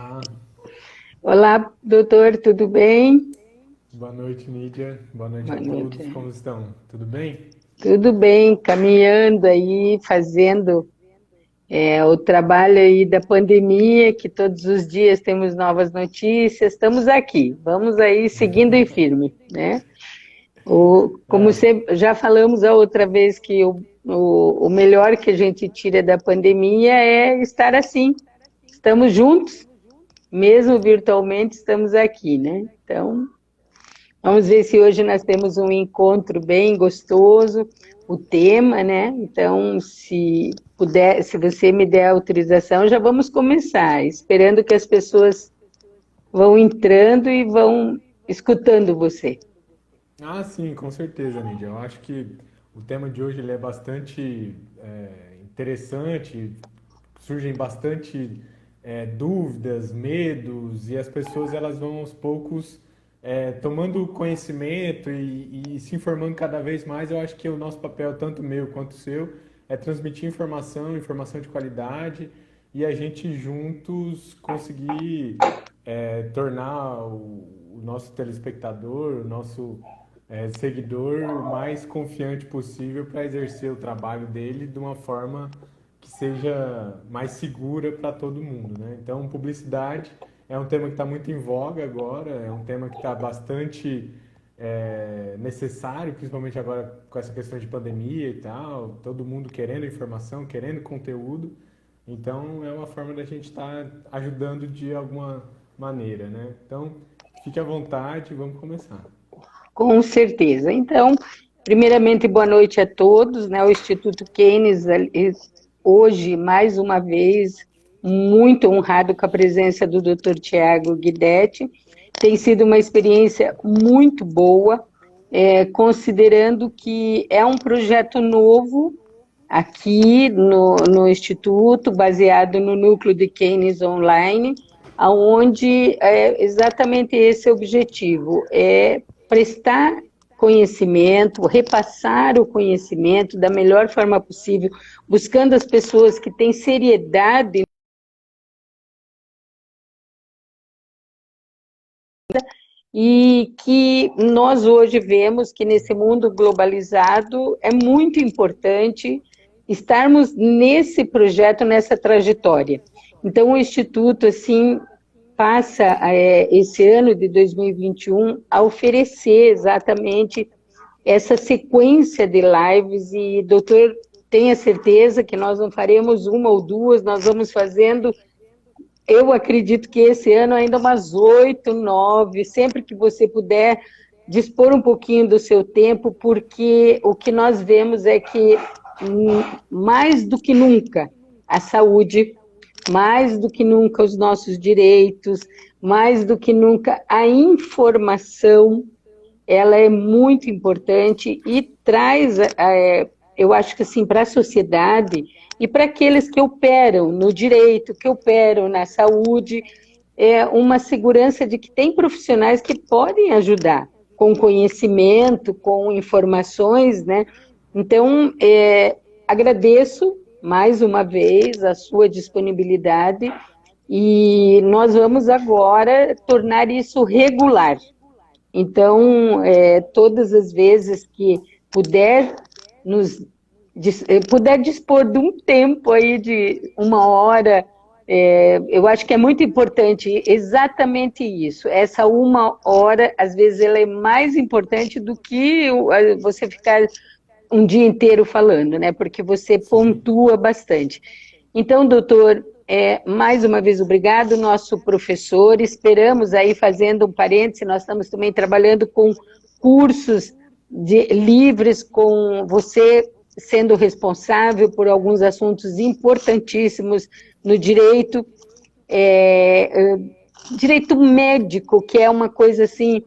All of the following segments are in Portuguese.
Ah, Olá, doutor, tudo bem? boa noite, Nídia. Boa noite a Boa todos. noite. Como estão? Tudo bem? Tudo bem, caminhando aí, fazendo o trabalho aí da pandemia, que todos os dias temos novas notícias. Estamos aqui, vamos aí seguindo em firme, né? Como É, já falamos a outra vez que o melhor que a gente tira da pandemia é estar assim. Estamos juntos, mesmo virtualmente, estamos aqui, né? Então, vamos ver se hoje nós temos um encontro bem gostoso, o tema, né? Então, se puder, se você me der autorização, já vamos começar, esperando que as pessoas vão entrando e vão escutando você. sim, com certeza, Nídia. Eu acho que o tema de hoje ele é bastante interessante. Surgem bastante dúvidas, medos, e as pessoas elas vão aos poucos tomando conhecimento e se informando cada vez mais. Eu acho que o nosso papel, tanto meu quanto o seu, é transmitir informação, informação de qualidade, e a gente juntos conseguir tornar o nosso telespectador, o nosso seguidor o mais confiante possível para exercer o trabalho dele de uma forma que seja mais segura para todo mundo, né? Então, publicidade é um tema que está muito em voga agora, é um tema que está bastante necessário, principalmente agora com essa questão de pandemia e tal, todo mundo querendo informação, querendo conteúdo. Então, é uma forma da gente estar ajudando de alguma maneira, né? Então, fique à vontade, vamos começar. Com certeza. Então, primeiramente, boa noite a todos, né? O Instituto Keynes, hoje, mais uma vez, muito honrado com a presença do Dr. Tiago Guidetti. Tem sido uma experiência muito boa, considerando que é um projeto novo aqui no Instituto, baseado no núcleo de Keynes Online, aonde é exatamente esse objetivo, é prestar conhecimento, repassar o conhecimento da melhor forma possível, buscando as pessoas que têm seriedade e que nós hoje vemos que nesse mundo globalizado é muito importante estarmos nesse projeto, nessa trajetória. Então, o Instituto, assim, passa esse ano de 2021 a oferecer exatamente essa sequência de lives e, doutor, tenha certeza que nós não faremos uma ou duas, nós vamos fazendo, eu acredito que esse ano ainda umas 8, 9, sempre que você puder dispor um pouquinho do seu tempo, porque o que nós vemos é que, mais do que nunca, a saúde, mais do que nunca os nossos direitos, mais do que nunca a informação, ela é muito importante e traz, eu acho que assim, para a sociedade e para aqueles que operam no direito, que operam na saúde, uma segurança de que tem profissionais que podem ajudar com conhecimento, com informações, né? Então, agradeço mais uma vez a sua disponibilidade e nós vamos agora tornar isso regular. Então, todas as vezes que puder nos puder dispor de um tempo aí de uma hora, eu acho que é muito importante exatamente isso. Essa uma hora, às vezes, ela é mais importante do que você ficar um dia inteiro falando, né? Porque você Sim. pontua bastante. Então, doutor, mais uma vez obrigado, nosso professor. Esperamos aí, fazendo um parêntese, nós estamos também trabalhando com cursos livres, com você sendo responsável por alguns assuntos importantíssimos no direito, direito médico, que é uma coisa assim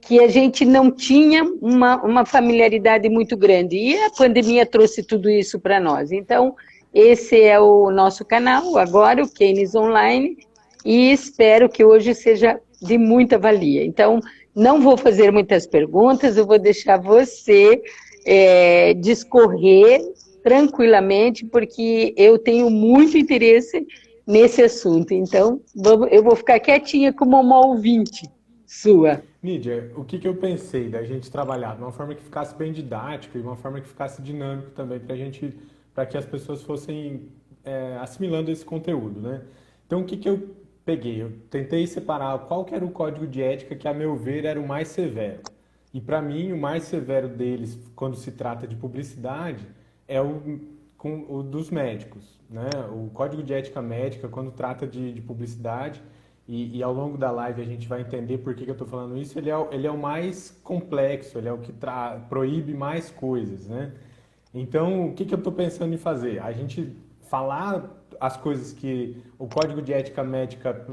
que a gente não tinha uma familiaridade muito grande. E a pandemia trouxe tudo isso para nós. Então, esse é o nosso canal, agora, o Keynes Online, e espero que hoje seja de muita valia. Então, não vou fazer muitas perguntas, eu vou deixar você discorrer tranquilamente, porque eu tenho muito interesse nesse assunto. Então, eu vou ficar quietinha como uma ouvinte sua. Nídia, o que eu pensei da gente trabalhar de uma forma que ficasse bem didática e uma forma que ficasse dinâmico também para que as pessoas fossem assimilando esse conteúdo, né? Então, o que eu peguei? Eu tentei separar qual que era o código de ética que, a meu ver, era o mais severo. E para mim, o mais severo deles, quando se trata de publicidade, é o dos médicos, né? O código de ética médica, quando trata de publicidade, e ao longo da live a gente vai entender por que eu estou falando isso, ele é o mais complexo, ele é o que proíbe mais coisas, né? Então, o que eu estou pensando em fazer? A gente falar as coisas que o Código de Ética Médica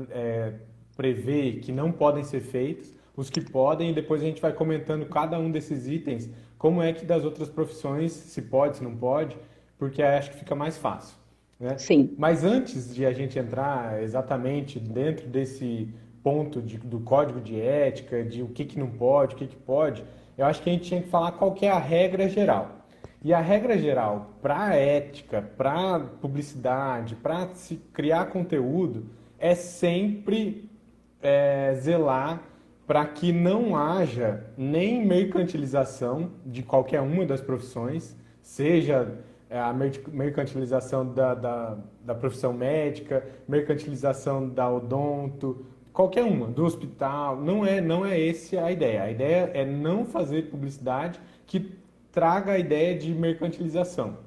prevê que não podem ser feitas, os que podem, e depois a gente vai comentando cada um desses itens, como é que das outras profissões, se pode, se não pode, porque aí acho que fica mais fácil, né? Sim. Mas antes de a gente entrar exatamente dentro desse ponto do código de ética, de o que não pode, o que pode, eu acho que a gente tinha que falar qual que é a regra geral. E a regra geral para ética, para publicidade, para se criar conteúdo, é sempre zelar para que não haja nem mercantilização de qualquer uma das profissões, seja a mercantilização da profissão médica, mercantilização da odonto, qualquer uma, do hospital, não é essa a ideia. A ideia é não fazer publicidade que traga a ideia de mercantilização,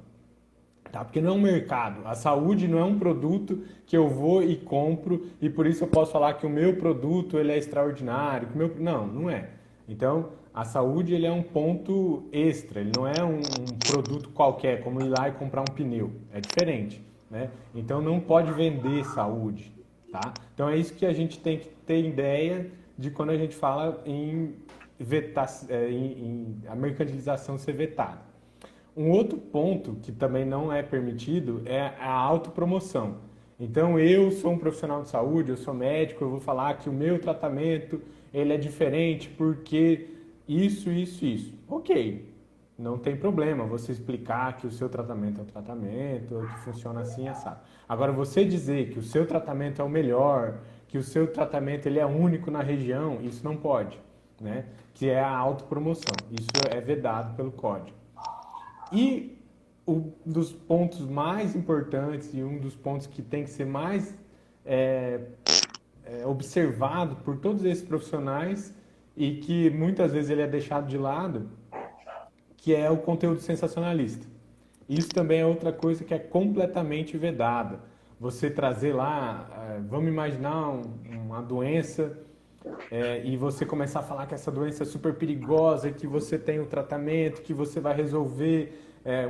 tá? Porque não é um mercado. A saúde não é um produto que eu vou e compro e por isso eu posso falar que o meu produto ele é extraordinário. Não é. Então, a saúde ele é um ponto extra, ele não é um produto qualquer, como ir lá e comprar um pneu. É diferente, né? Então, não pode vender saúde, tá? Então, é isso que a gente tem que ter ideia de quando a gente fala em a mercantilização ser vetada. Um outro ponto que também não é permitido é a autopromoção. Então, eu sou um profissional de saúde, eu sou médico, eu vou falar que o meu tratamento ele é diferente porque isso. Ok, não tem problema você explicar que o seu tratamento é um tratamento, que funciona assim, assado. Agora, você dizer que o seu tratamento é o melhor, que o seu tratamento ele é único na região, isso não pode, né? Que é a autopromoção. Isso é vedado pelo código. E um dos pontos mais importantes e um dos pontos que tem que ser mais observado por todos esses profissionais e que muitas vezes ele é deixado de lado, que é o conteúdo sensacionalista. Isso também é outra coisa que é completamente vedada. Você trazer lá, vamos imaginar uma doença e você começar a falar que essa doença é super perigosa, que você tem o tratamento, que você vai resolver.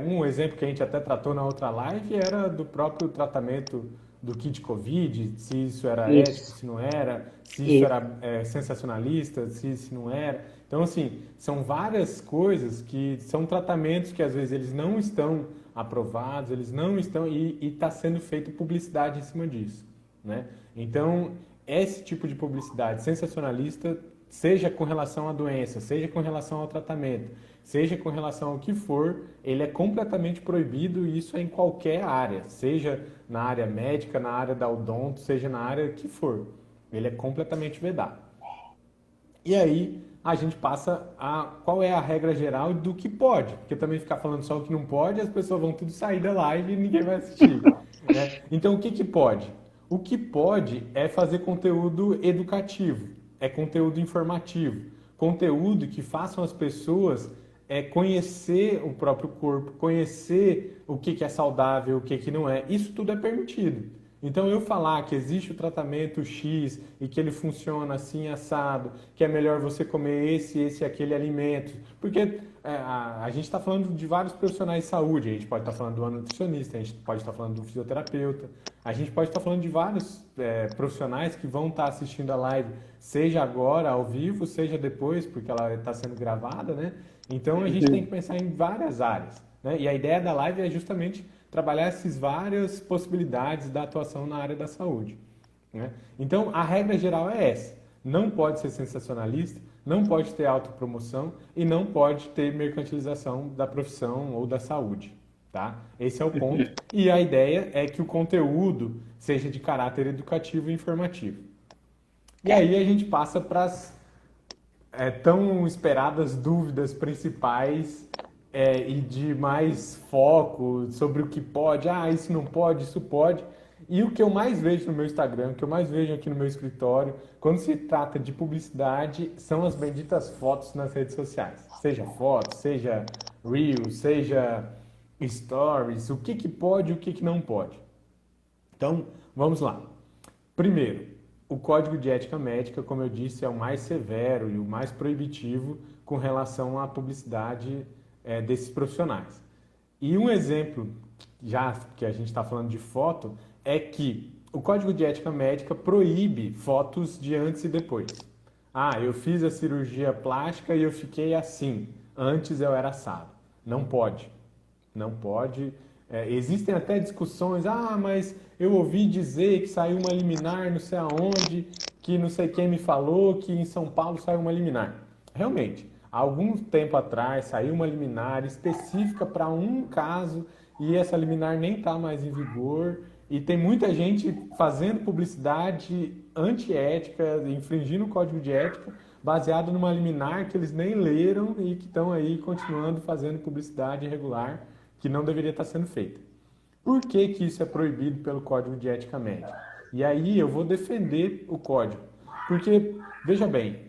Um exemplo que a gente até tratou na outra live era do próprio tratamento do kit Covid, se isso era ético, se não era, se isso era sensacionalista, se não era. Então, assim, são várias coisas que são tratamentos que às vezes eles não estão aprovados, eles não estão, e está sendo feita publicidade em cima disso, né? Então, esse tipo de publicidade sensacionalista, seja com relação à doença, seja com relação ao tratamento, seja com relação ao que for, ele é completamente proibido e isso é em qualquer área, seja na área médica, na área da odonto, seja na área que for. Ele é completamente vedado. E aí a gente passa a qual é a regra geral do que pode, porque também ficar falando só o que não pode, as pessoas vão tudo sair da live e ninguém vai assistir, né? Então o que pode? O que pode é fazer conteúdo educativo, é conteúdo informativo, conteúdo que façam as pessoas conhecer o próprio corpo, conhecer o que é saudável, o que não é. Isso tudo é permitido. Então, eu falar que existe o tratamento X e que ele funciona assim, assado, que é melhor você comer esse e aquele alimento. Porque a gente está falando de vários profissionais de saúde. A gente pode estar falando do nutricionista, a gente pode estar falando do fisioterapeuta, a gente pode estar falando de vários profissionais que vão estar assistindo a live, seja agora, ao vivo, seja depois, porque ela está sendo gravada, né? Então, a gente tem que pensar em várias áreas, né? E a ideia da live é justamente trabalhar essas várias possibilidades da atuação na área da saúde, né? Então, a regra geral é essa. Não pode ser sensacionalista, não pode ter autopromoção e não pode ter mercantilização da profissão ou da saúde, tá? Esse é o ponto. E a ideia é que o conteúdo seja de caráter educativo e informativo. E aí a gente passa para as tão esperadas dúvidas principais e de mais foco sobre o que pode, isso não pode, isso pode. E o que eu mais vejo no meu Instagram, o que eu mais vejo aqui no meu escritório, quando se trata de publicidade, são as benditas fotos nas redes sociais. Seja foto, seja Reels, seja Stories, o que pode e o que não pode. Então, vamos lá. Primeiro, o Código de Ética Médica, como eu disse, é o mais severo e o mais proibitivo com relação à publicidade desses profissionais. E um exemplo, já que a gente está falando de foto, é que o Código de Ética Médica proíbe fotos de antes e depois. Eu fiz a cirurgia plástica e eu fiquei assim. Antes eu era assado. Não pode. Não pode. Existem até discussões, mas eu ouvi dizer que saiu uma liminar não sei aonde, que não sei quem me falou que em São Paulo saiu uma liminar. Realmente, há algum tempo atrás saiu uma liminar específica para um caso e essa liminar nem está mais em vigor e tem muita gente fazendo publicidade antiética, infringindo o código de ética, baseado numa liminar que eles nem leram e que estão aí continuando fazendo publicidade irregular que não deveria estar sendo feita. Por que isso é proibido pelo Código de Ética Médica? E aí eu vou defender o código. Porque, veja bem,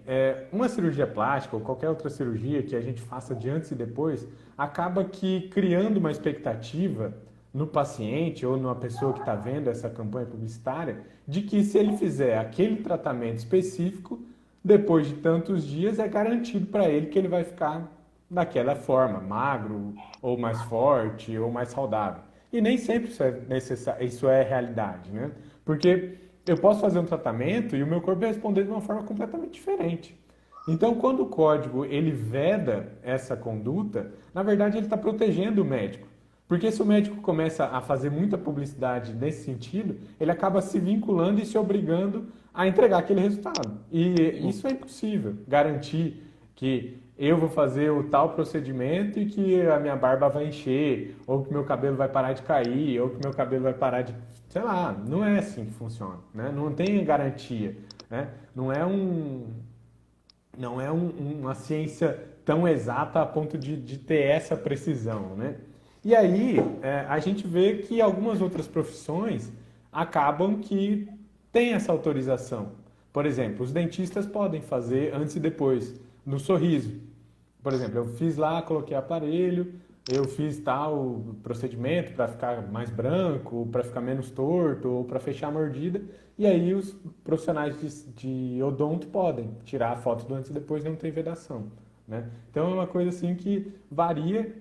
uma cirurgia plástica ou qualquer outra cirurgia que a gente faça de antes e depois, acaba que criando uma expectativa no paciente ou numa pessoa que está vendo essa campanha publicitária, de que se ele fizer aquele tratamento específico, depois de tantos dias é garantido para ele que ele vai ficar daquela forma, magro, ou mais forte, ou mais saudável. E nem sempre isso é realidade, né? Porque eu posso fazer um tratamento e o meu corpo vai responder de uma forma completamente diferente. Então, quando o código ele veda essa conduta, na verdade ele está protegendo o médico. Porque se o médico começa a fazer muita publicidade nesse sentido, ele acaba se vinculando e se obrigando a entregar aquele resultado. E isso é impossível, garantir que eu vou fazer o tal procedimento e que a minha barba vai encher, ou que meu cabelo vai parar de cair, ou que meu cabelo vai parar de... Sei lá, não é assim que funciona, né? Não tem garantia, né? Não é uma ciência tão exata a ponto de ter essa precisão, né? E aí, a gente vê que algumas outras profissões acabam que têm essa autorização. Por exemplo, os dentistas podem fazer antes e depois, no sorriso. Por exemplo, eu fiz lá, coloquei aparelho, eu fiz tal procedimento para ficar mais branco, para ficar menos torto, ou para fechar a mordida, e aí os profissionais de odonto podem tirar a foto do antes e depois, não tem vedação, né? Então é uma coisa assim que varia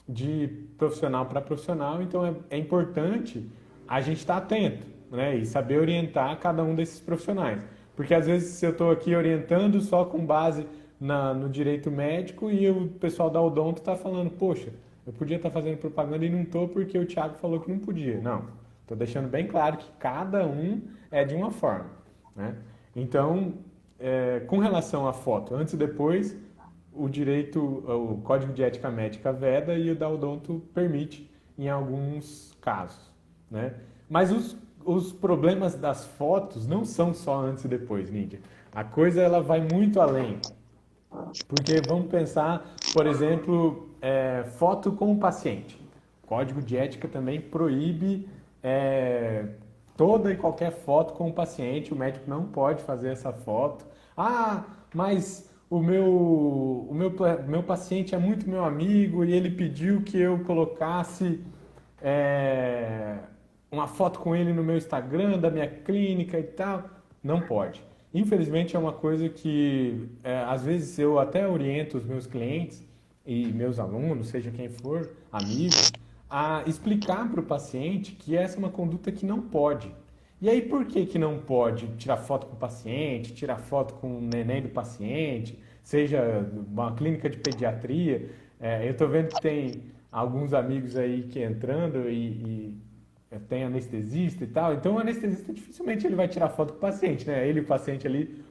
de profissional para profissional, então é importante a gente estar atento, né? E saber orientar cada um desses profissionais. Porque às vezes se eu estou aqui orientando só com base no direito médico e o pessoal da odonto está falando, poxa, eu podia estar fazendo propaganda e não estou porque o Thiago falou que não podia. Não, estou deixando bem claro que cada um é de uma forma, né? Então, com relação à foto, antes e depois, o Código de Ética Médica veda e o da odonto permite em alguns casos, né? Mas os problemas das fotos não são só antes e depois, Nídia. A coisa ela vai muito além. Porque vamos pensar, por exemplo, foto com o paciente. O Código de Ética também proíbe toda e qualquer foto com o paciente. O médico não pode fazer essa foto. Mas o meu paciente é muito meu amigo e ele pediu que eu colocasse uma foto com ele no meu Instagram, da minha clínica e tal. Não pode. Infelizmente é uma coisa que às vezes eu até oriento os meus clientes e meus alunos, seja quem for, amigos, a explicar para o paciente que essa é uma conduta que não pode. E aí por que não pode tirar foto com o paciente, tirar foto com o neném do paciente, seja uma clínica de pediatria? Eu estou vendo que tem alguns amigos aí que entrando e tem anestesista e tal, então o anestesista dificilmente ele vai tirar foto com o paciente, né? Ele e o paciente ali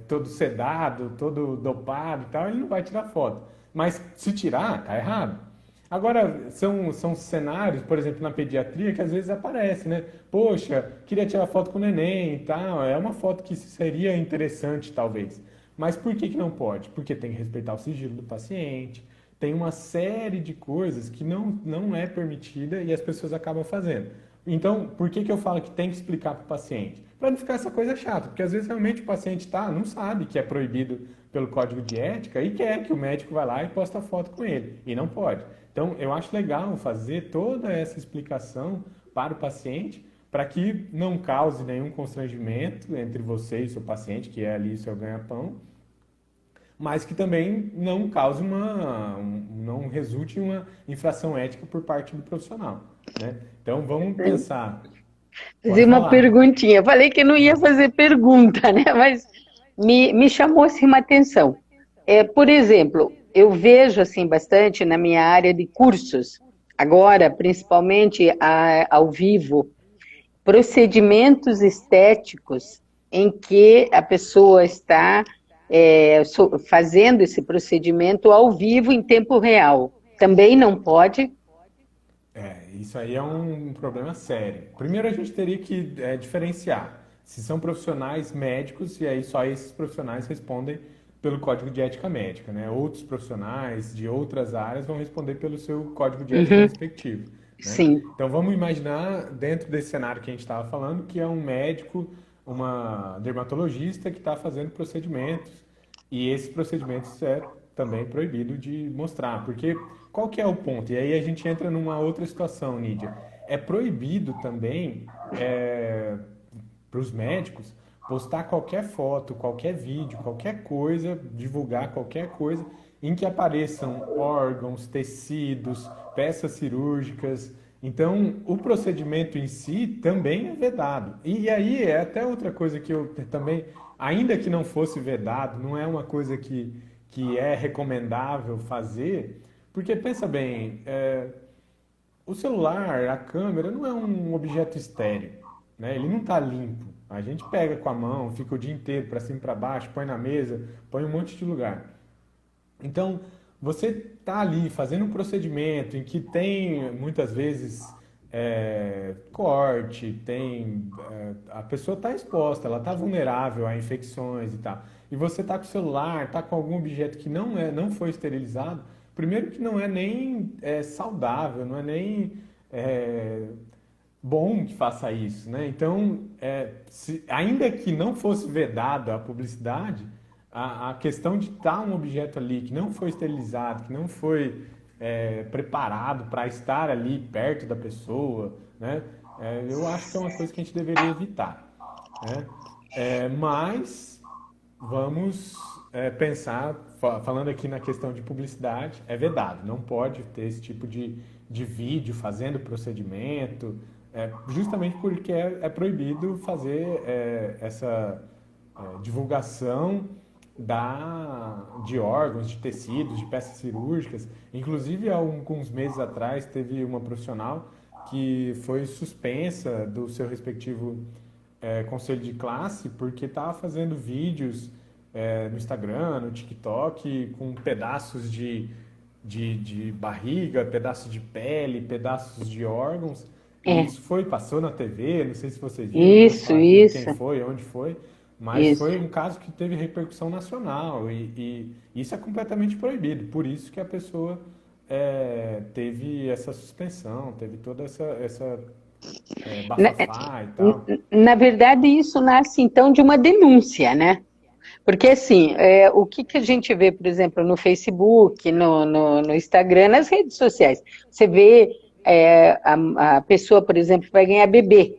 todo sedado, todo dopado e tal, ele não vai tirar foto. Mas se tirar, tá errado. Agora, são cenários, por exemplo, na pediatria, que às vezes aparece, né? Poxa, queria tirar foto com o neném e tal. É uma foto que seria interessante, talvez. Mas por que que não pode? Porque tem que respeitar o sigilo do paciente, tem uma série de coisas que não é permitida e as pessoas acabam fazendo. Então, por que que eu falo que tem que explicar para o paciente? Para não ficar essa coisa chata, porque às vezes realmente o paciente não sabe que é proibido pelo código de ética e quer que o médico vá lá e posta a foto com ele, e não pode. Então, eu acho legal fazer toda essa explicação para o paciente, para que não cause nenhum constrangimento entre você e seu paciente, que é ali o seu ganha-pão, mas que também não cause não resulte em uma infração ética por parte do profissional, né? Então vamos pensar. Fazer Pode uma falar. perguntinha. Eu falei que não ia fazer pergunta, né? Mas me chamou assim uma atenção. Por exemplo, eu vejo assim bastante na minha área de cursos, agora, principalmente ao vivo, procedimentos estéticos em que a pessoa está fazendo esse procedimento ao vivo em tempo real. Também não pode? Isso aí é um problema sério. Primeiro a gente teria que diferenciar se são profissionais médicos e aí só esses profissionais respondem pelo Código de Ética Médica, né? Outros profissionais de outras áreas vão responder pelo seu Código de Ética Uhum, respectivo, né? sim. Então vamos imaginar dentro desse cenário que a gente estava falando que é um médico, uma dermatologista que está fazendo procedimentos e esses procedimentos é também proibido de mostrar, porque qual que é o ponto? E aí a gente entra numa outra situação, Nídia. É proibido também para os médicos postar qualquer foto, qualquer vídeo, qualquer coisa, divulgar qualquer coisa em que apareçam órgãos, tecidos, peças cirúrgicas. Então, o procedimento em si também é vedado. E aí é até outra coisa que eu também, ainda que não fosse vedado, não é uma coisa que é recomendável fazer, porque pensa bem, o celular, a câmera, não é um objeto estéril, né? Ele não está limpo. A gente pega com a mão, fica o dia inteiro para cima e para baixo, põe na mesa, põe em um monte de lugar. Então, você está ali fazendo um procedimento em que tem muitas vezes corte, a pessoa está exposta, ela está vulnerável a infecções e tal. E você está com o celular, está com algum objeto que não foi esterilizado, primeiro que não é nem saudável, não é nem é, bom que faça isso, né? Então, ainda que não fosse vedada a publicidade, a questão de estar um objeto ali que não foi esterilizado, que não foi preparado para estar ali perto da pessoa, né? Eu acho que é uma coisa que a gente deveria evitar, né? Mas vamos pensar, falando aqui na questão de publicidade, é vedado, não pode ter esse tipo de vídeo fazendo procedimento, justamente porque é proibido fazer essa divulgação de órgãos, de tecidos, de peças cirúrgicas. Inclusive, há alguns meses atrás, teve uma profissional que foi suspensa do seu respectivo conselho de classe porque estava fazendo vídeos no Instagram, no TikTok, com pedaços de barriga, pedaços de pele, pedaços de órgãos. E É, isso passou na TV, não sei se vocês viram, não vou isso, falar aqui quem isso, foi, onde foi, mas isso. foi um caso que teve repercussão nacional e isso é completamente proibido. Por isso que a pessoa teve essa suspensão, teve toda essa Na, bafafá e tal. na verdade, isso nasce, então, de uma denúncia, né? Porque, assim, o que, que a gente vê, por exemplo, no Facebook, no Instagram, nas redes sociais? Você vê a pessoa, por exemplo, vai ganhar bebê,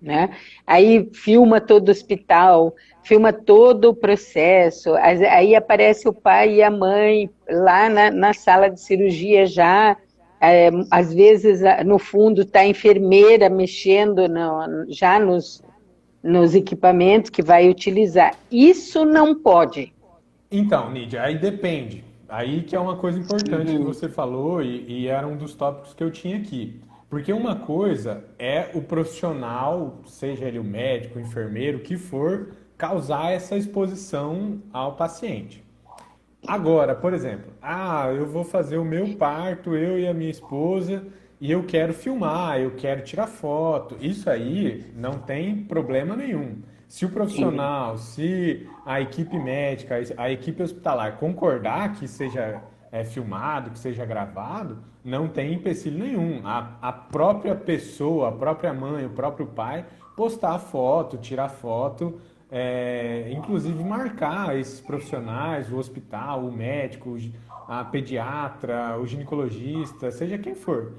né? Aí filma todo o hospital, filma todo o processo, aí aparece o pai e a mãe lá na sala de cirurgia já, às vezes no fundo está a enfermeira mexendo já nos equipamentos que vai utilizar. Isso não pode. Então, Nídia, aí depende. Aí que é uma coisa importante que Uhum. você falou e era um dos tópicos que eu tinha aqui. Porque uma coisa é o profissional, seja ele o médico, o enfermeiro, o que for, causar essa exposição ao paciente. Agora, por exemplo, eu vou fazer o meu parto, eu e a minha esposa, e eu quero filmar, eu quero tirar foto. Isso aí não tem problema nenhum. Se o Entendi. profissional, se a equipe médica, a equipe hospitalar concordar que seja filmado, que seja gravado, não tem empecilho nenhum. A própria pessoa, a própria mãe, o próprio pai, postar foto, tirar foto, inclusive marcar esses profissionais, o hospital, o médico, a pediatra, o ginecologista, seja quem for.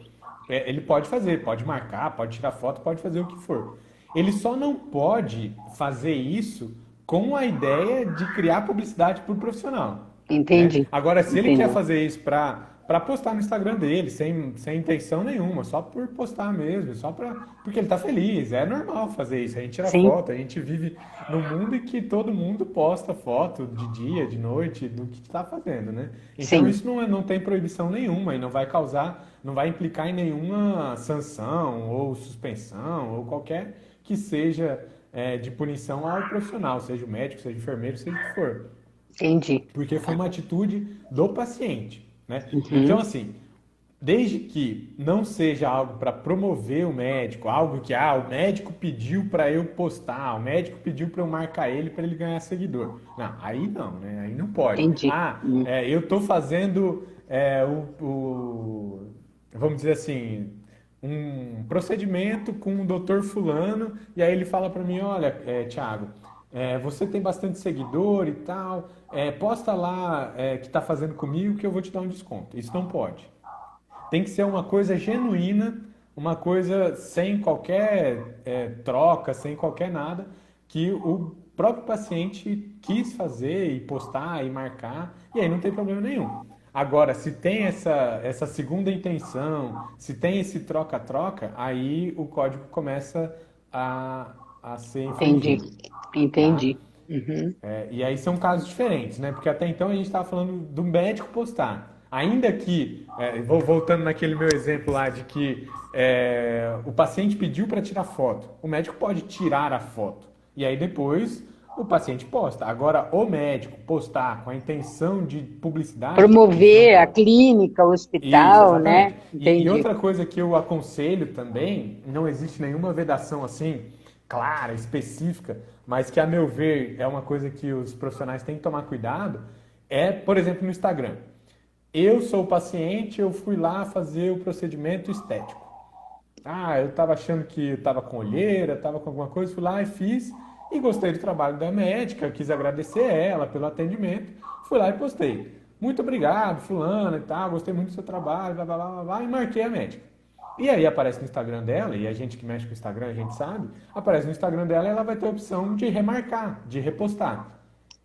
Ele pode fazer, pode marcar, pode tirar foto, pode fazer o que for. Ele só não pode fazer isso com a ideia de criar publicidade para o profissional, né? Entendi. Agora, se ele quer Entendi. fazer isso para postar no Instagram dele, sem intenção nenhuma, só por postar mesmo, porque ele tá feliz, é normal fazer isso. A gente tira Sim, foto, a gente vive num mundo em que todo mundo posta foto de dia, de noite, do que está fazendo, né? Então sim. isso não tem proibição nenhuma e não vai causar, não vai implicar em nenhuma sanção ou suspensão ou qualquer que seja de punição ao profissional, seja o médico, seja o enfermeiro, seja o que for, Entendi. porque foi uma atitude do paciente, né? Então, Uhum. assim, desde que não seja algo para promover o médico, algo que o médico pediu para eu postar, o médico pediu para eu marcar ele para ele ganhar seguidor. Não, né? Aí não pode. Entendi. Eu estou fazendo vamos dizer assim, um procedimento com o doutor fulano, e aí ele fala para mim, olha, Thiago, você tem bastante seguidor e tal, posta lá que está fazendo comigo que eu vou te dar um desconto. Isso não pode. Tem que ser uma coisa genuína, uma coisa sem qualquer troca, sem qualquer nada, que o próprio paciente quis fazer e postar e marcar, e aí não tem problema nenhum. Agora, se tem essa segunda intenção, se tem esse troca-troca, aí o código começa a ser Entendi. infringido, tá? Entendi. Uhum. E aí são casos diferentes, né? Porque até então a gente estava falando do médico postar. Ainda que, vou voltando naquele meu exemplo lá de que o paciente pediu para tirar foto, o médico pode tirar a foto e aí depois o paciente posta. Agora, o médico postar com a intenção de publicidade, isso não Promover a pode. clínica, o Isso, hospital, né? exatamente. E Entendi. outra coisa que eu aconselho também, não existe nenhuma vedação assim, clara, específica, mas que, a meu ver, é uma coisa que os profissionais têm que tomar cuidado, por exemplo, no Instagram. Eu sou o paciente, eu fui lá fazer o procedimento estético. Eu estava achando que estava com olheira, estava com alguma coisa, fui lá e fiz, e gostei do trabalho da médica, quis agradecer ela pelo atendimento, fui lá e postei. Muito obrigado, fulano e tal, gostei muito do seu trabalho, blá blá blá blá, blá, e marquei a médica. E aí aparece no Instagram dela, e a gente que mexe com o Instagram, a gente sabe, aparece no Instagram dela e ela vai ter a opção de remarcar, de repostar.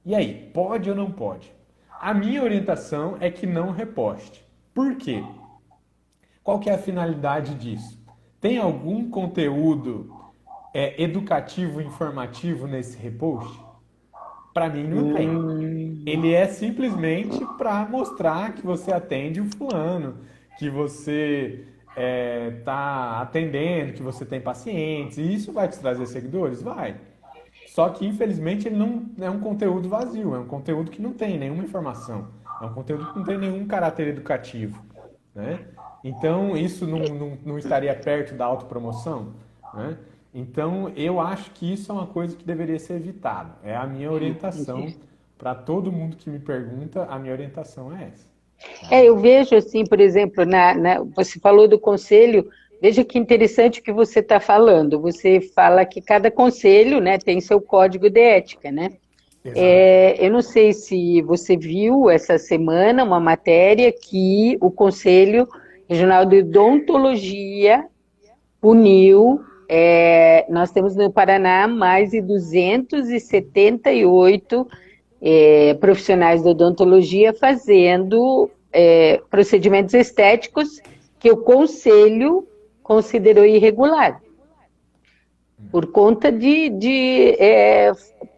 E aí, pode ou não pode? A minha orientação é que não reposte. Por quê? Qual que é a finalidade disso? Tem algum conteúdo educativo, informativo nesse repost? Para mim não tem. Hum, Ele é simplesmente para mostrar que você atende o fulano, que você está atendendo, que você tem pacientes, e isso vai te trazer seguidores? Vai. Só que, infelizmente, ele não é um conteúdo vazio, é um conteúdo que não tem nenhuma informação, é um conteúdo que não tem nenhum caráter educativo, né? Então, isso não estaria perto da autopromoção, né? Então, eu acho que isso é uma coisa que deveria ser evitada. É a minha orientação entendi. para todo mundo que me pergunta, a minha orientação é essa, tá? Eu vejo assim, por exemplo, você falou do conselho, veja que interessante o que você está falando. Você fala que cada conselho, né, tem seu código de ética, né? Exato. Eu não sei se você viu essa semana uma matéria que o Conselho Regional de Odontologia puniu. Nós temos no Paraná mais de 278 profissionais de odontologia fazendo procedimentos estéticos que o Conselho considerou irregular, por conta de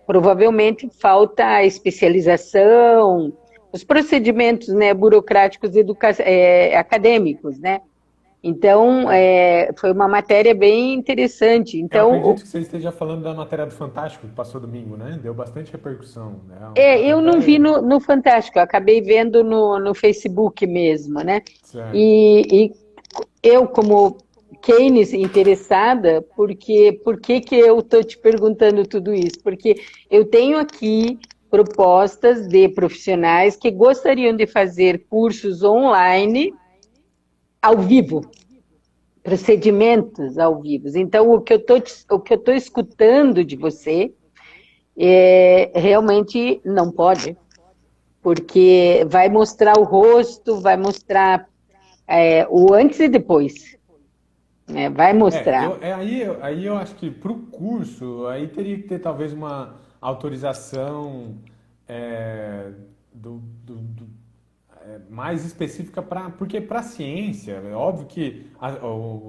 provavelmente falta especialização, os procedimentos, né, burocráticos acadêmicos, né? Então, foi uma matéria bem interessante. Eu Então, acredito que você esteja falando da matéria do Fantástico que passou domingo, né? Deu bastante repercussão, né? eu não vi no Fantástico, eu acabei vendo no Facebook mesmo, né? Certo. E eu, como Keynes interessada, por que eu estou te perguntando tudo isso? Porque eu tenho aqui propostas de profissionais que gostariam de fazer cursos online ao vivo, procedimentos ao vivo. Então, o que eu estou escutando de você realmente não pode, porque vai mostrar o rosto, vai mostrar o antes e depois, né? Vai mostrar. Aí eu acho que para o curso, aí teria que ter talvez uma autorização é, mais específica para. Porque para a ciência, é óbvio que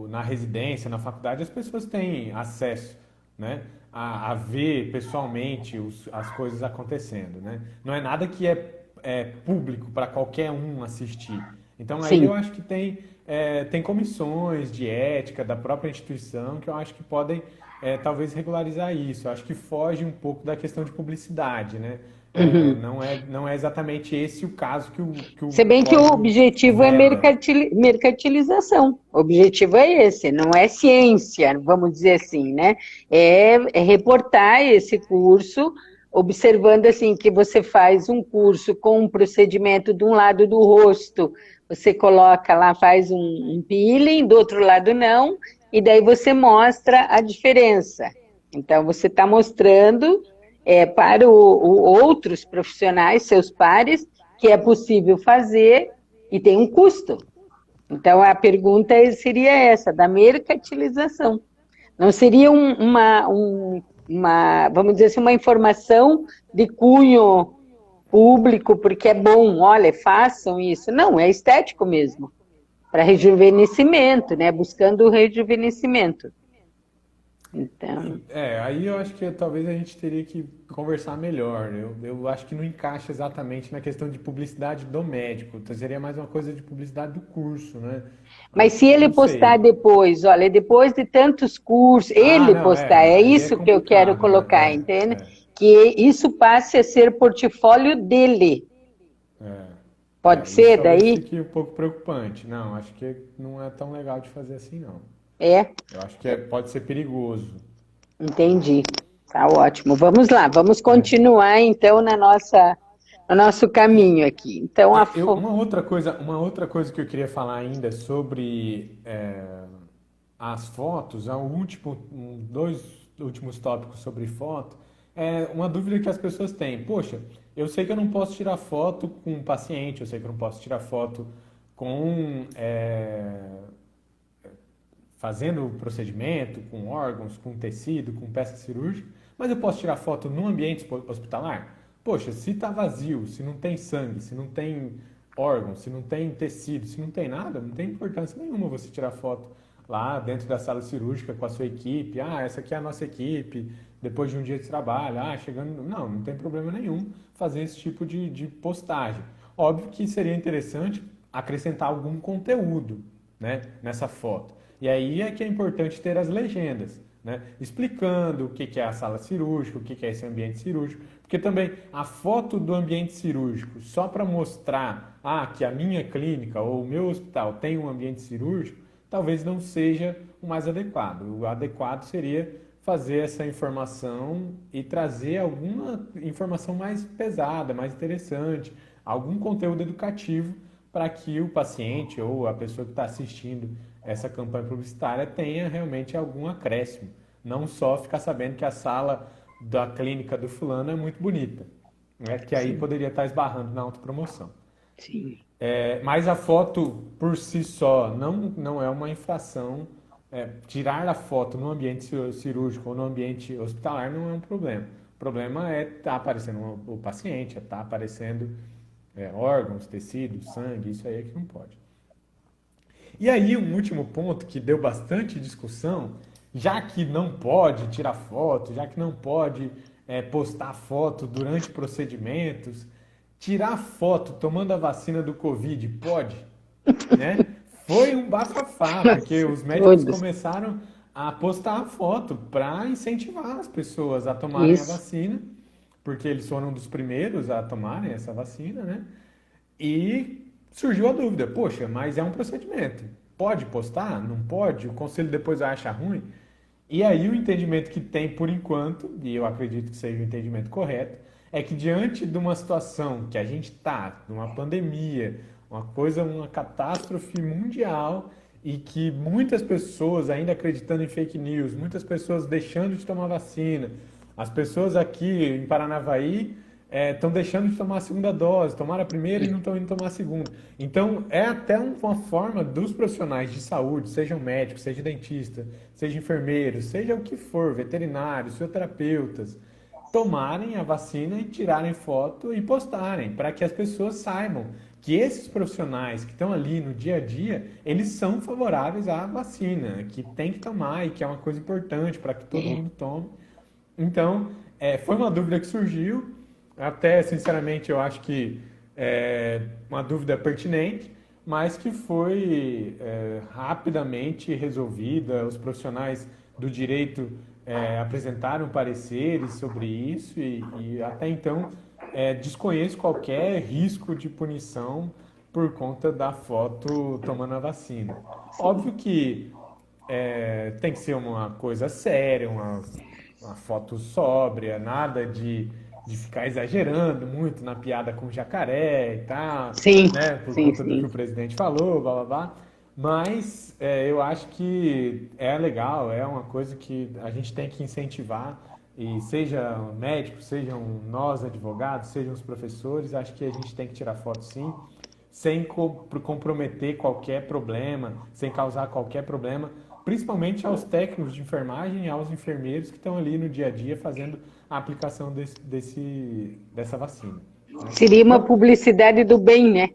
na residência, na faculdade, as pessoas têm acesso, né, a ver pessoalmente as coisas acontecendo. Né? Não é nada que é público para qualquer um assistir. Então aí eu Sim. acho que tem comissões de ética da própria instituição que eu acho que podem talvez regularizar isso. Eu acho que foge um pouco da questão de publicidade, né? Uhum. Não é exatamente esse o caso que o Se bem que o código objetivo é veda. mercantilização. O objetivo é esse, não é ciência, vamos dizer assim, né? É reportar esse curso, observando assim que você faz um curso com um procedimento de um lado do rosto, você coloca lá, faz um peeling, do outro lado não, e daí você mostra a diferença. Então, você está mostrando para outros profissionais, seus pares, que é possível fazer e tem um custo. Então, a pergunta seria essa, da mercantilização. Não seria vamos dizer assim, uma informação de cunho público, porque é bom, olha, façam isso. Não, é estético mesmo, para rejuvenescimento, né? Buscando o rejuvenescimento. Então, Aí eu acho que talvez a gente teria que conversar melhor. Eu acho que não encaixa exatamente na questão de publicidade do médico. Então seria mais uma coisa de publicidade do curso, né? mas se ele Não postar sei. depois, olha, depois de tantos cursos, Ah, ele não, postar, é aí é isso que eu quero complicado, colocar, né? entende? Que isso passe a ser portfólio dele. Pode Isso ser talvez daí? fique um pouco preocupante. Não, acho que não é tão legal de fazer assim, não. É, Eu acho que pode ser perigoso. entendi. Tá ótimo. Vamos lá, vamos É. continuar então no nosso caminho aqui. Então, Uma outra coisa que eu queria falar ainda sobre as fotos, dois últimos tópicos sobre foto, é uma dúvida que as pessoas têm. Poxa, eu sei que eu não posso tirar foto com um paciente, eu sei que eu não posso tirar foto com fazendo o procedimento, com órgãos, com tecido, com peça cirúrgica, mas eu posso tirar foto no ambiente hospitalar? Poxa, se está vazio, se não tem sangue, se não tem órgão, se não tem tecido, se não tem nada, não tem importância nenhuma você tirar foto lá dentro da sala cirúrgica com a sua equipe. Ah, essa aqui é a nossa equipe, depois de um dia de trabalho. Ah, chegando. Não tem problema nenhum fazer esse tipo de postagem. Óbvio que seria interessante acrescentar algum conteúdo, né, nessa foto. E aí é que é importante ter as legendas, né, explicando o que é a sala cirúrgica, o que é esse ambiente cirúrgico, porque também a foto do ambiente cirúrgico só para mostrar que a minha clínica ou o meu hospital tem um ambiente cirúrgico, talvez não seja o mais adequado. O adequado seria fazer essa informação e trazer alguma informação mais pesada, mais interessante, algum conteúdo educativo para que o paciente ou a pessoa que está assistindo essa campanha publicitária tenha realmente algum acréscimo. Não só ficar sabendo que a sala da clínica do fulano é muito bonita, né? Que aí sim, poderia estar esbarrando na autopromoção. sim. Mas a foto por si só não é uma infração. Tirar a foto no ambiente cirúrgico ou no ambiente hospitalar não é um problema. O problema é estar aparecendo o paciente, é estar aparecendo órgãos, tecidos, sangue, isso aí é que não pode. E aí, um último ponto que deu bastante discussão, já que não pode tirar foto, já que não pode postar foto durante procedimentos, tirar foto tomando a vacina do Covid pode, né? Foi um bafafá, porque Nossa, os médicos todos. começaram a postar a foto para incentivar as pessoas a tomarem a Isso. vacina, porque eles foram um dos primeiros a tomarem essa vacina, né? E surgiu a dúvida, poxa, mas é um procedimento. Pode postar? Não pode? O conselho depois vai achar ruim? E aí o entendimento que tem por enquanto, e eu acredito que seja o entendimento correto, é que diante de uma situação que a gente está, numa pandemia, uma coisa, uma catástrofe mundial, e que muitas pessoas ainda acreditando em fake news, muitas pessoas deixando de tomar vacina, as pessoas aqui em Paranavaí estão deixando de tomar a segunda dose, tomaram a primeira e não estão indo tomar a segunda. Então, é até uma forma dos profissionais de saúde, sejam médicos, seja dentista, seja enfermeiros, seja o que for, veterinários, fisioterapeutas, tomarem a vacina e tirarem foto e postarem, para que as pessoas saibam que esses profissionais que estão ali no dia a dia, eles são favoráveis à vacina, que tem que tomar e que é uma coisa importante para que todo É. mundo tome. Então, foi uma dúvida que surgiu, até sinceramente eu acho que uma dúvida pertinente, mas que foi rapidamente resolvida. Os profissionais do direito apresentaram pareceres sobre isso e até então desconheço qualquer risco de punição por conta da foto tomando a vacina. Óbvio que tem que ser uma coisa séria, uma foto sóbria, nada de ficar exagerando muito na piada com jacaré e tal, Sim, né? Por sim, conta do que sim. o presidente falou, blá blá blá. Mas eu acho que é legal, é uma coisa que a gente tem que incentivar, e seja médicos, sejam nós advogados, sejam os professores, acho que a gente tem que tirar foto sim, sem comprometer qualquer problema, sem causar qualquer problema, principalmente aos técnicos de enfermagem e aos enfermeiros que estão ali no dia a dia fazendo a aplicação dessa vacina, né? Seria uma Então, publicidade do bem, né?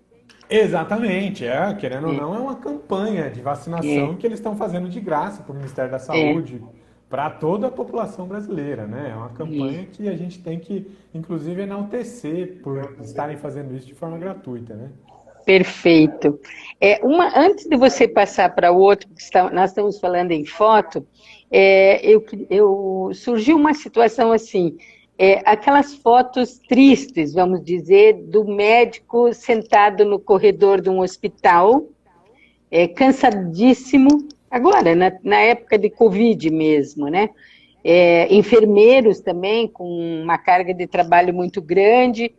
exatamente, querendo ou É, não, é uma campanha de é, vacinação que eles estão fazendo de graça para o Ministério da é, Saúde, para toda a população brasileira, né? É uma campanha é. que a gente tem que, inclusive, enaltecer por estarem fazendo isso de forma gratuita, né? Perfeito. Antes de você passar para o outro, nós estamos falando em foto, surgiu uma situação assim, aquelas fotos tristes, vamos dizer, do médico sentado no corredor de um hospital, cansadíssimo, agora, na época de Covid mesmo, né? Enfermeiros também, com uma carga de trabalho muito grande,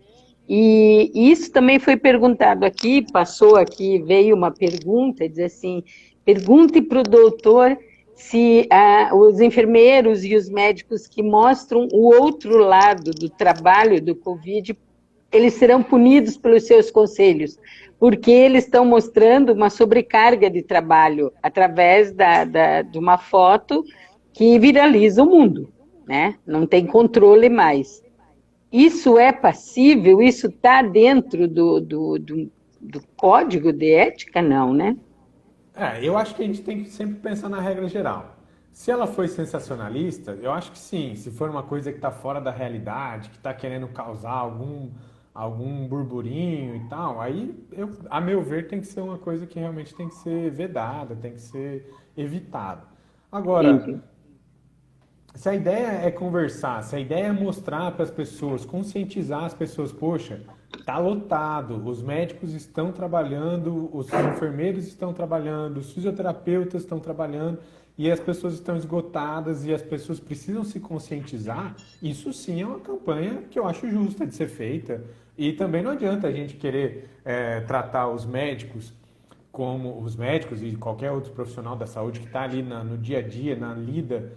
e isso também foi perguntado aqui, passou aqui, veio uma pergunta, diz assim, pergunte para o doutor se os enfermeiros e os médicos que mostram o outro lado do trabalho do Covid, eles serão punidos pelos seus conselhos, porque eles estão mostrando uma sobrecarga de trabalho através de uma foto que viraliza o mundo, né? Não tem controle mais. Isso é passível? Isso está dentro do código de ética? Não, né? Eu acho que a gente tem que sempre pensar na regra geral. Se ela foi sensacionalista, eu acho que sim. Se for uma coisa que está fora da realidade, que está querendo causar algum burburinho e tal, aí, a meu ver, tem que ser uma coisa que realmente tem que ser vedada, tem que ser evitada. Agora, Entendi. se a ideia é conversar, se a ideia é mostrar para as pessoas, conscientizar as pessoas, poxa, tá lotado, os médicos estão trabalhando, os enfermeiros estão trabalhando, os fisioterapeutas estão trabalhando e as pessoas estão esgotadas e as pessoas precisam se conscientizar, isso sim é uma campanha que eu acho justa de ser feita. E também não adianta a gente querer tratar os médicos como os médicos e qualquer outro profissional da saúde que está ali no dia a dia, na lida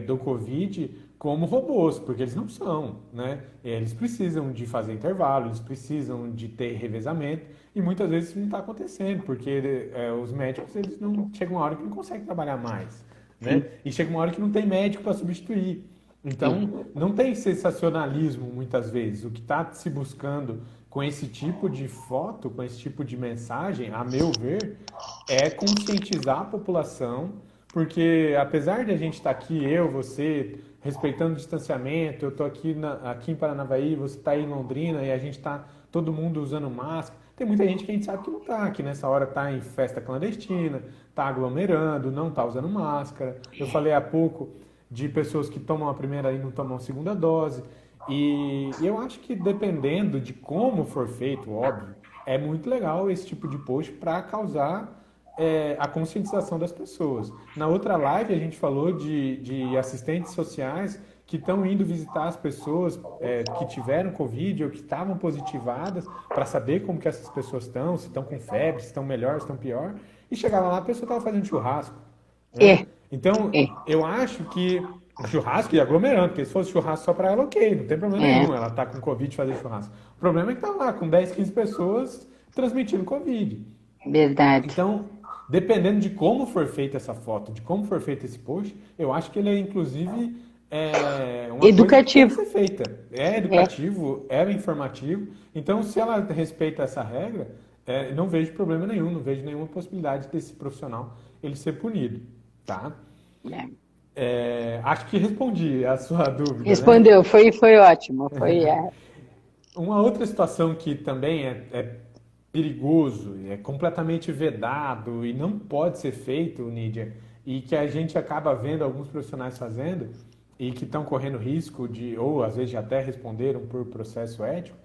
do Covid, como robôs, porque eles não são, né? Eles precisam de fazer intervalo, eles precisam de ter revezamento e muitas vezes isso não está acontecendo, porque os médicos eles não chegam uma hora que não conseguem trabalhar mais, né? Sim. E chega uma hora que não tem médico para substituir. Então, É. não tem sensacionalismo muitas vezes. O que está se buscando com esse tipo de foto, com esse tipo de mensagem, a meu ver, é conscientizar a população, porque apesar de a gente estar aqui, eu, você, respeitando o distanciamento, eu estou aqui em Paranavaí, você está aí em Londrina e a gente está todo mundo usando máscara, tem muita gente que a gente sabe que não está, que nessa hora está em festa clandestina, está aglomerando, não está usando máscara. Eu falei há pouco de pessoas que tomam a primeira e não tomam a segunda dose. E eu acho que dependendo de como for feito, óbvio, é muito legal esse tipo de post para causar a conscientização das pessoas. Na outra live a gente falou de assistentes sociais que estão indo visitar as pessoas que tiveram Covid ou que estavam positivadas para saber como que essas pessoas estão, se estão com febre, se estão melhor, se estão pior. E chegava lá, a pessoa estava fazendo churrasco, né? É, Então, é, eu acho que churrasco e aglomerando, porque se fosse churrasco só para ela, ok, não tem problema é. nenhum, ela tá com Covid fazer churrasco. O problema é que tá lá com 10, 15 pessoas transmitindo Covid. Verdade. Então, dependendo de como for feita essa foto, de como for feito esse post, eu acho que ele é, inclusive, uma coisa que tem que Educativo. ser feita. É É. educativo, é informativo. Então, se ela respeita essa regra, não vejo problema nenhum, não vejo nenhuma possibilidade desse profissional ele ser punido, tá? É. Acho que respondi a sua dúvida, né? Respondeu, foi ótimo. Foi, Uma outra situação que também é perigoso, é completamente vedado e não pode ser feito, Nídia, e que a gente acaba vendo alguns profissionais fazendo e que estão correndo risco de, ou às vezes já até responderam por processo ético,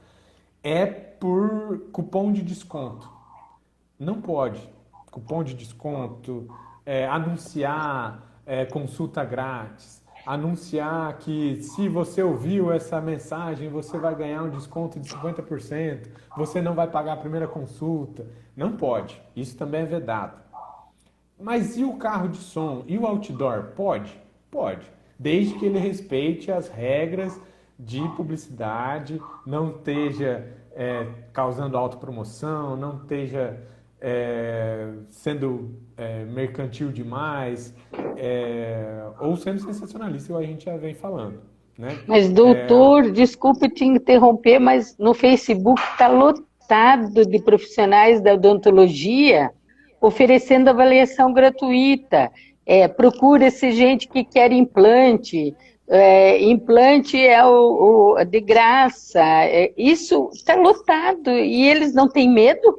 é por cupom de desconto. Não pode. Cupom de desconto, anunciar consulta grátis, anunciar que se você ouviu essa mensagem, você vai ganhar um desconto de 50%, você não vai pagar a primeira consulta. Não pode. Isso também é vedado. Mas e o carro de som? E o outdoor? Pode? Pode. Desde que ele respeite as regras de publicidade, não esteja causando autopromoção, não esteja sendo mercantil demais, ou sendo sensacionalista, igual a gente já vem falando, né? mas, doutor, desculpe te interromper, mas no Facebook está lotado de profissionais da odontologia oferecendo avaliação gratuita. Procura-se gente que quer implante. Implante é de graça. Isso está lotado. E eles não têm medo?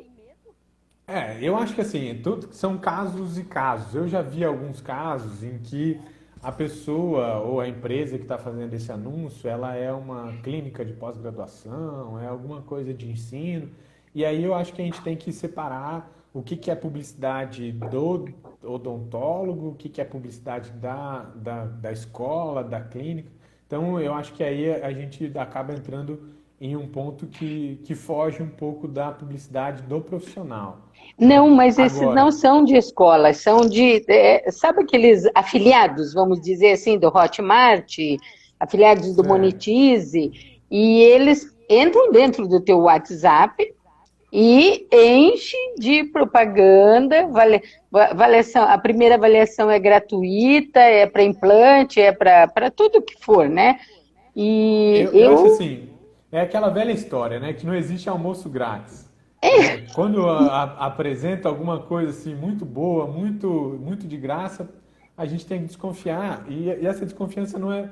Eu acho que assim, são casos e casos. Eu já vi alguns casos em que a pessoa ou a empresa que está fazendo esse anúncio, ela é uma clínica de pós-graduação, é alguma coisa de ensino, e aí eu acho que a gente tem que separar o que que é publicidade do odontólogo, o que que é publicidade da escola, da clínica. Então eu acho que aí a gente acaba entrando em um ponto que foge um pouco da publicidade do profissional, né? Não, mas esses não Agora, são de escola, são sabe aqueles afiliados, vamos dizer assim, do Hotmart, afiliados do certo. Monetize, e eles entram dentro do teu WhatsApp e enche de propaganda, avaliação, a primeira avaliação é gratuita, é para implante, é para tudo que for, né? E Eu acho assim, é aquela velha história, né? Que não existe almoço grátis, né? Quando apresenta alguma coisa assim muito boa, muito de graça, a gente tem que desconfiar. E essa desconfiança não é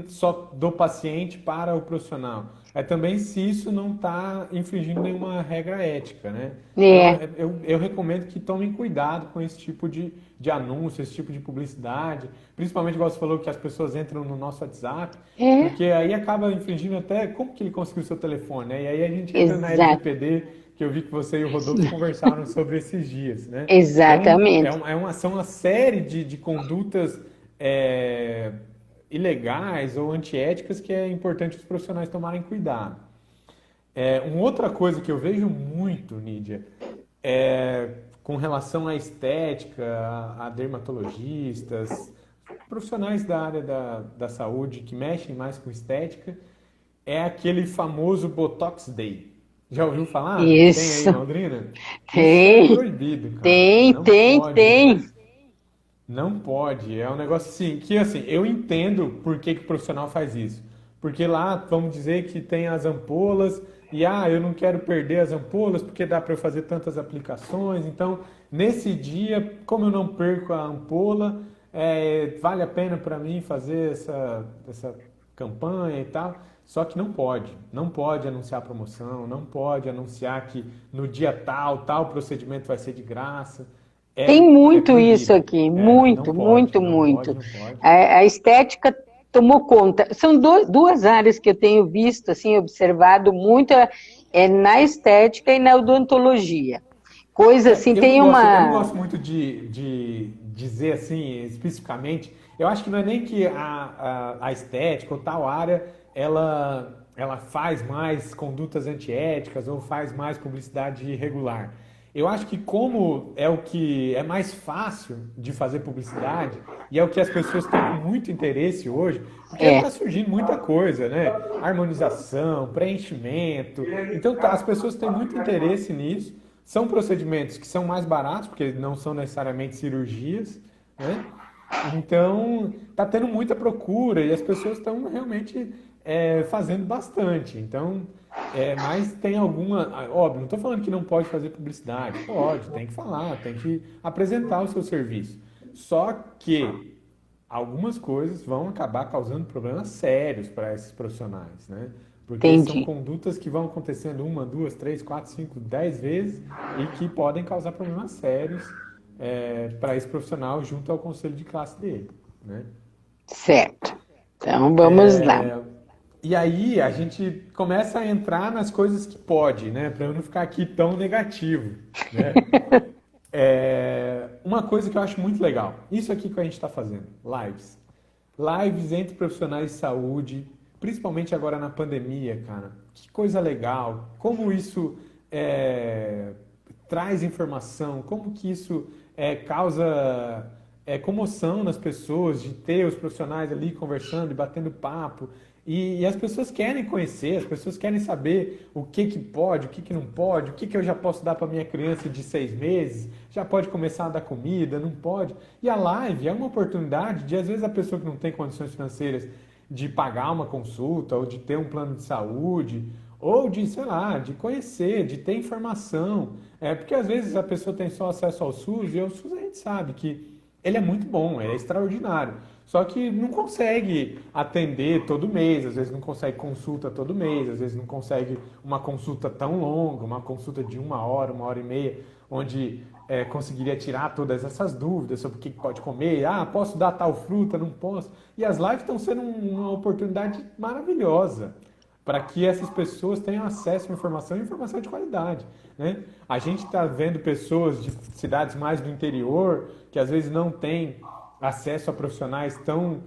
só do paciente para o profissional. É também se isso não está infringindo nenhuma regra ética, né? Então, é, eu recomendo que tomem cuidado com esse tipo de anúncio, esse tipo de publicidade. Principalmente, igual você falou, que as pessoas entram no nosso WhatsApp, é, porque aí acaba infringindo até como que ele conseguiu o seu telefone, né? E aí a gente entra na exato, LGPD, que eu vi que você e o Rodolfo conversaram sobre esses dias, né? Então, exatamente. são uma série de condutas é, ilegais ou antiéticas que é importante os profissionais tomarem cuidado. Uma outra coisa que eu vejo muito, Nídia, com relação à estética, a dermatologistas, profissionais da área da saúde que mexem mais com estética, é aquele famoso Botox Day. Já ouviu falar? Tem aí em Isso, Londrina? Isso é tem, proibido, cara. tem, Não tem, pode. tem. Não pode. É um negócio assim, que assim, eu entendo por que que o profissional faz isso. Porque lá, vamos dizer que tem as ampolas e eu não quero perder as ampolas porque dá para eu fazer tantas aplicações. Então, nesse dia, como eu não perco a ampola, vale a pena para mim fazer essa campanha e tal, só que não pode anunciar promoção, não pode anunciar que no dia tal procedimento vai ser de graça, Tem é muito isso proibido. aqui, Não muito, pode, muito, não pode, muito. não pode. A estética tomou conta. São duas áreas que eu tenho visto, assim, observado muito, na estética e na odontologia. Coisa assim, tem Eu não gosto uma... muito de dizer assim especificamente. Eu acho que não é nem que a estética ou tal área ela faz mais condutas antiéticas ou faz mais publicidade irregular. Eu acho que como é o que é mais fácil de fazer publicidade e é o que as pessoas têm com muito interesse hoje, porque está É, surgindo muita coisa, né? Harmonização, preenchimento. Então as pessoas têm muito interesse nisso. São procedimentos que são mais baratos, porque não são necessariamente cirurgias, né? Então, está tendo muita procura e as pessoas estão realmente fazendo bastante. Então, mas tem alguma. Óbvio, não estou falando que não pode fazer publicidade. Pode, tem que falar, tem que apresentar o seu serviço. Só que algumas coisas vão acabar causando problemas sérios para esses profissionais, né? Porque são entendi. condutas que vão acontecendo uma, duas, três, quatro, cinco, 10 vezes e que podem causar problemas sérios para esse profissional junto ao conselho de classe dele, né? Certo. Então, vamos lá. E aí a gente começa a entrar nas coisas que pode, né? Para eu não ficar aqui tão negativo, né? Uma coisa que eu acho muito legal, isso aqui que a gente está fazendo, lives. Lives entre profissionais de saúde, principalmente agora na pandemia, cara. Que coisa legal. Como isso traz informação, como que isso causa comoção nas pessoas, de ter os profissionais ali conversando e batendo papo. E as pessoas querem conhecer, as pessoas querem saber o que pode, o que não pode, o que eu já posso dar para minha criança de 6 meses, já pode começar a dar comida, não pode. E a live é uma oportunidade de, às vezes, a pessoa que não tem condições financeiras de pagar uma consulta, ou de ter um plano de saúde, ou de, sei lá, de conhecer, de ter informação. Porque às vezes a pessoa tem só acesso ao SUS, e o SUS a gente sabe que ele é muito bom, é extraordinário. Só que não consegue atender todo mês, às vezes não consegue consulta todo mês, às vezes não consegue uma consulta tão longa, uma consulta de 1 hora, 1 hora e meia, onde conseguiria tirar todas essas dúvidas sobre o que pode comer, posso dar tal fruta, não posso. E as lives estão sendo uma oportunidade maravilhosa para que essas pessoas tenham acesso à informação e informação de qualidade, né? A gente está vendo pessoas de cidades mais do interior que às vezes não têm acesso a profissionais tão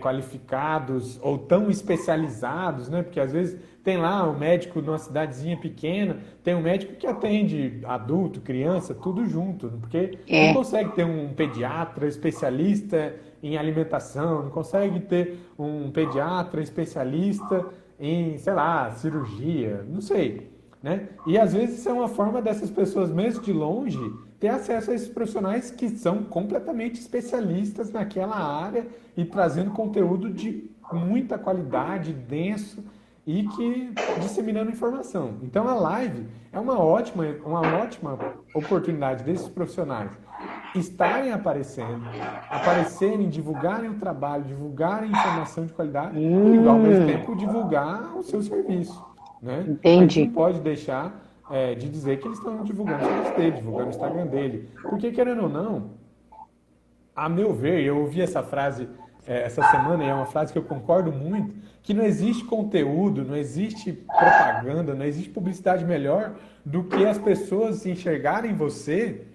qualificados ou tão especializados, né? Porque às vezes tem lá um médico numa cidadezinha pequena, tem um médico que atende adulto, criança, tudo junto, porque não É, consegue ter um pediatra especialista em alimentação, não consegue ter um pediatra especialista em, sei lá, cirurgia, não sei, né? E às vezes é uma forma dessas pessoas, mesmo de longe, ter acesso a esses profissionais que são completamente especialistas naquela área e trazendo conteúdo de muita qualidade, denso e que disseminando informação. Então a live é uma ótima oportunidade desses profissionais estarem aparecerem, divulgarem o trabalho, divulgarem informação de qualidade e ao mesmo tempo divulgar o seu serviço, né? A gente não entendi. pode deixar de dizer que eles estão divulgando o serviço dele, divulgando o Instagram dele. Porque, querendo ou não, a meu ver, eu ouvi essa frase essa semana e é uma frase que eu concordo muito, que não existe conteúdo, não existe propaganda, não existe publicidade melhor do que as pessoas enxergarem você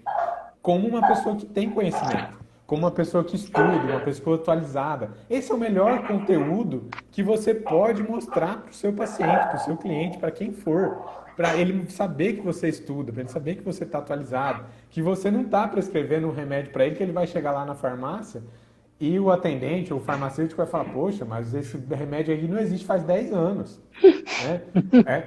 como uma pessoa que tem conhecimento, como uma pessoa que estuda, uma pessoa atualizada. Esse é o melhor conteúdo que você pode mostrar para o seu paciente, para o seu cliente, para quem for, para ele saber que você estuda, para ele saber que você está atualizado, que você não está prescrevendo um remédio para ele, que ele vai chegar lá na farmácia e o atendente ou o farmacêutico vai falar, poxa, mas esse remédio aí não existe faz 10 anos. Né?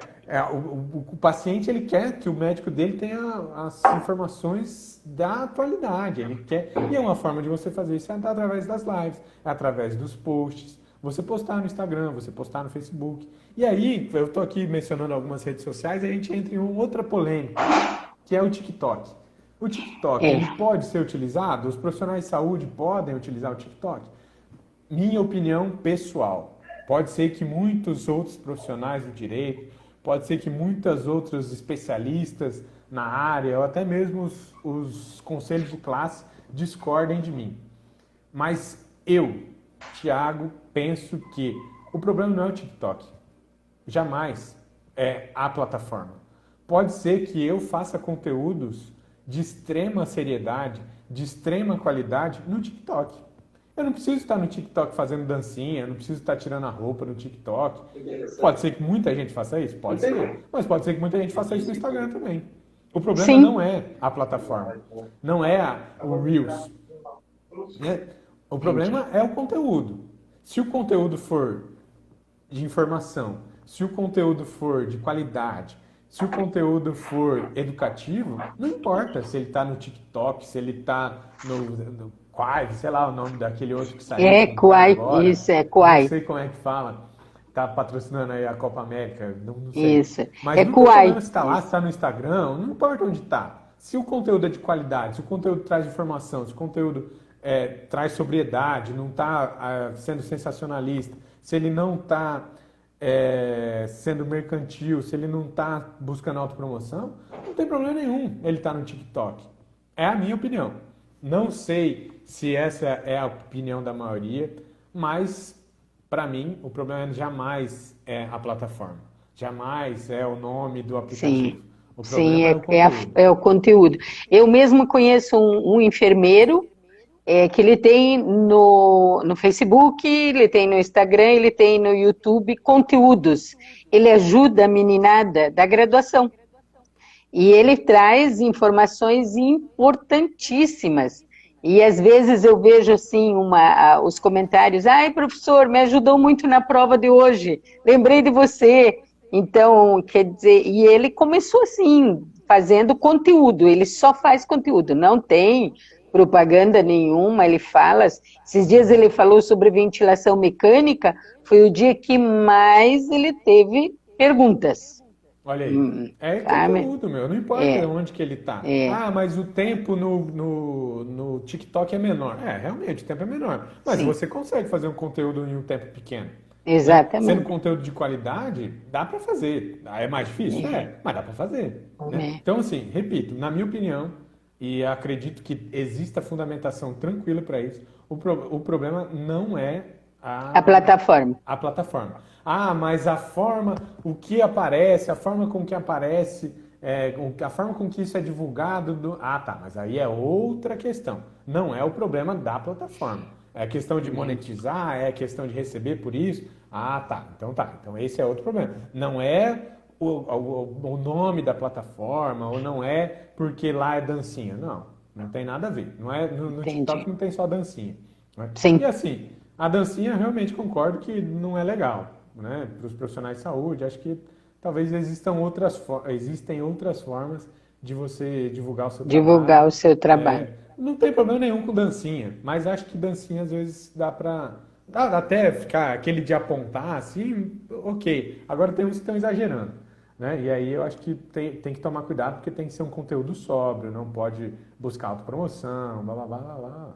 O paciente ele quer que o médico dele tenha as informações da atualidade. Ele quer, e é uma forma de você fazer isso através das lives, através dos posts. Você postar no Instagram, você postar no Facebook. E aí, eu estou aqui mencionando algumas redes sociais e a gente entra em uma outra polêmica, que é o TikTok. O TikTok, É, ele pode ser utilizado? Os profissionais de saúde podem utilizar o TikTok? Minha opinião pessoal. pode ser que muitos outros profissionais do direito, pode ser que muitos outros especialistas na área, ou até mesmo os conselhos de classe discordem de mim. Mas eu, Thiago, penso que o problema não é o TikTok. Jamais é a plataforma. Pode ser que eu faça conteúdos de extrema seriedade, de extrema qualidade no TikTok. Eu não preciso estar no TikTok fazendo dancinha, eu não preciso estar tirando a roupa no TikTok. Pode ser que muita gente faça isso? Pode ser. Mas pode ser que muita gente faça isso no Instagram também. O problema Sim. não é a plataforma, não é o Reels. O problema é o conteúdo. Se o conteúdo for de informação, se o conteúdo for de qualidade, se o conteúdo for educativo, não importa se ele está no TikTok, se ele está no Quai, sei lá o nome daquele outro que saiu. Quai, agora. isso, Quai. Não sei como é que fala. Está patrocinando aí a Copa América, não sei. Isso, Mas não Quai. se está lá, se está no Instagram, não importa onde está. Se o conteúdo é de qualidade, se o conteúdo traz informação, se o conteúdo traz sobriedade, não está sendo sensacionalista, se ele não está sendo mercantil, se ele não está buscando autopromoção, não tem problema nenhum ele estar no TikTok. É a minha opinião. Não sei se essa é a opinião da maioria, mas para mim o problema jamais é a plataforma, jamais é o nome do aplicativo. Sim. O Sim, problema é o conteúdo. é o conteúdo. Eu mesmo conheço um enfermeiro que ele tem no Facebook, ele tem no Instagram, ele tem no YouTube conteúdos. Ele ajuda a meninada da graduação. E ele traz informações importantíssimas. E às vezes eu vejo assim os comentários, ai professor, me ajudou muito na prova de hoje, lembrei de você. Então, quer dizer, e ele começou assim, fazendo conteúdo, ele só faz conteúdo, não tem propaganda nenhuma, ele fala, esses dias ele falou sobre ventilação mecânica, foi o dia que mais ele teve perguntas. Olha aí, conteúdo, meu, não importa onde que ele tá. Ah, mas o tempo no TikTok é menor. Realmente, o tempo é menor. Mas Sim. você consegue fazer um conteúdo em um tempo pequeno. Exatamente. Sendo conteúdo de qualidade, dá para fazer. É mais difícil? Mas dá para fazer. Né? Então, assim, repito, na minha opinião, e acredito que exista fundamentação tranquila para isso, o problema não é a plataforma. A plataforma. Ah, mas a forma, o que aparece, a forma com que aparece, a forma com que isso é divulgado. Ah, tá, mas aí é outra questão. Não é o problema da plataforma. É questão de monetizar, é questão de receber por isso. Ah, tá. Então esse é outro problema. Não é o nome da plataforma, ou não é porque lá é dancinha. Não tem nada a ver. Não é, no TikTok não tem só dancinha. Né? Sim. E assim, a dancinha realmente concordo que não é legal, né? Para os profissionais de saúde. Acho que talvez existem outras formas de você divulgar o seu trabalho. Divulgar o seu trabalho. Não tem problema nenhum com dancinha, mas acho que dancinha às vezes dá até ficar aquele de apontar assim, ok. Agora tem uns que estão exagerando, né? E aí eu acho que tem que tomar cuidado porque tem que ser um conteúdo sóbrio, não pode buscar autopromoção, blá blá blá blá blá.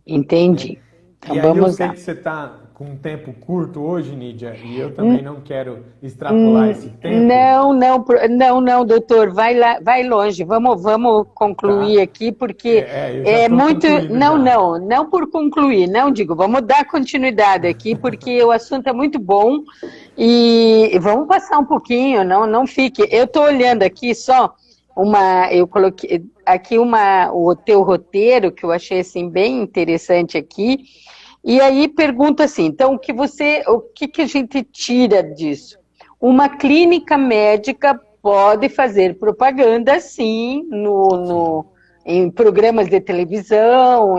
Entendi. Então, e aí eu sei que você está com um tempo curto hoje, Nídia, e eu também não quero extrapolar esse tempo. Não, doutor, vai lá, vai longe. Vamos concluir aqui, porque muito. Não por concluir, não digo, vamos dar continuidade aqui, porque o assunto é muito bom e vamos passar um pouquinho, não fique. Eu estou olhando aqui só eu coloquei aqui o teu roteiro, que eu achei assim, bem interessante aqui. E aí pergunta assim, então o que a gente tira disso? Uma clínica médica pode fazer propaganda, sim, em programas de televisão,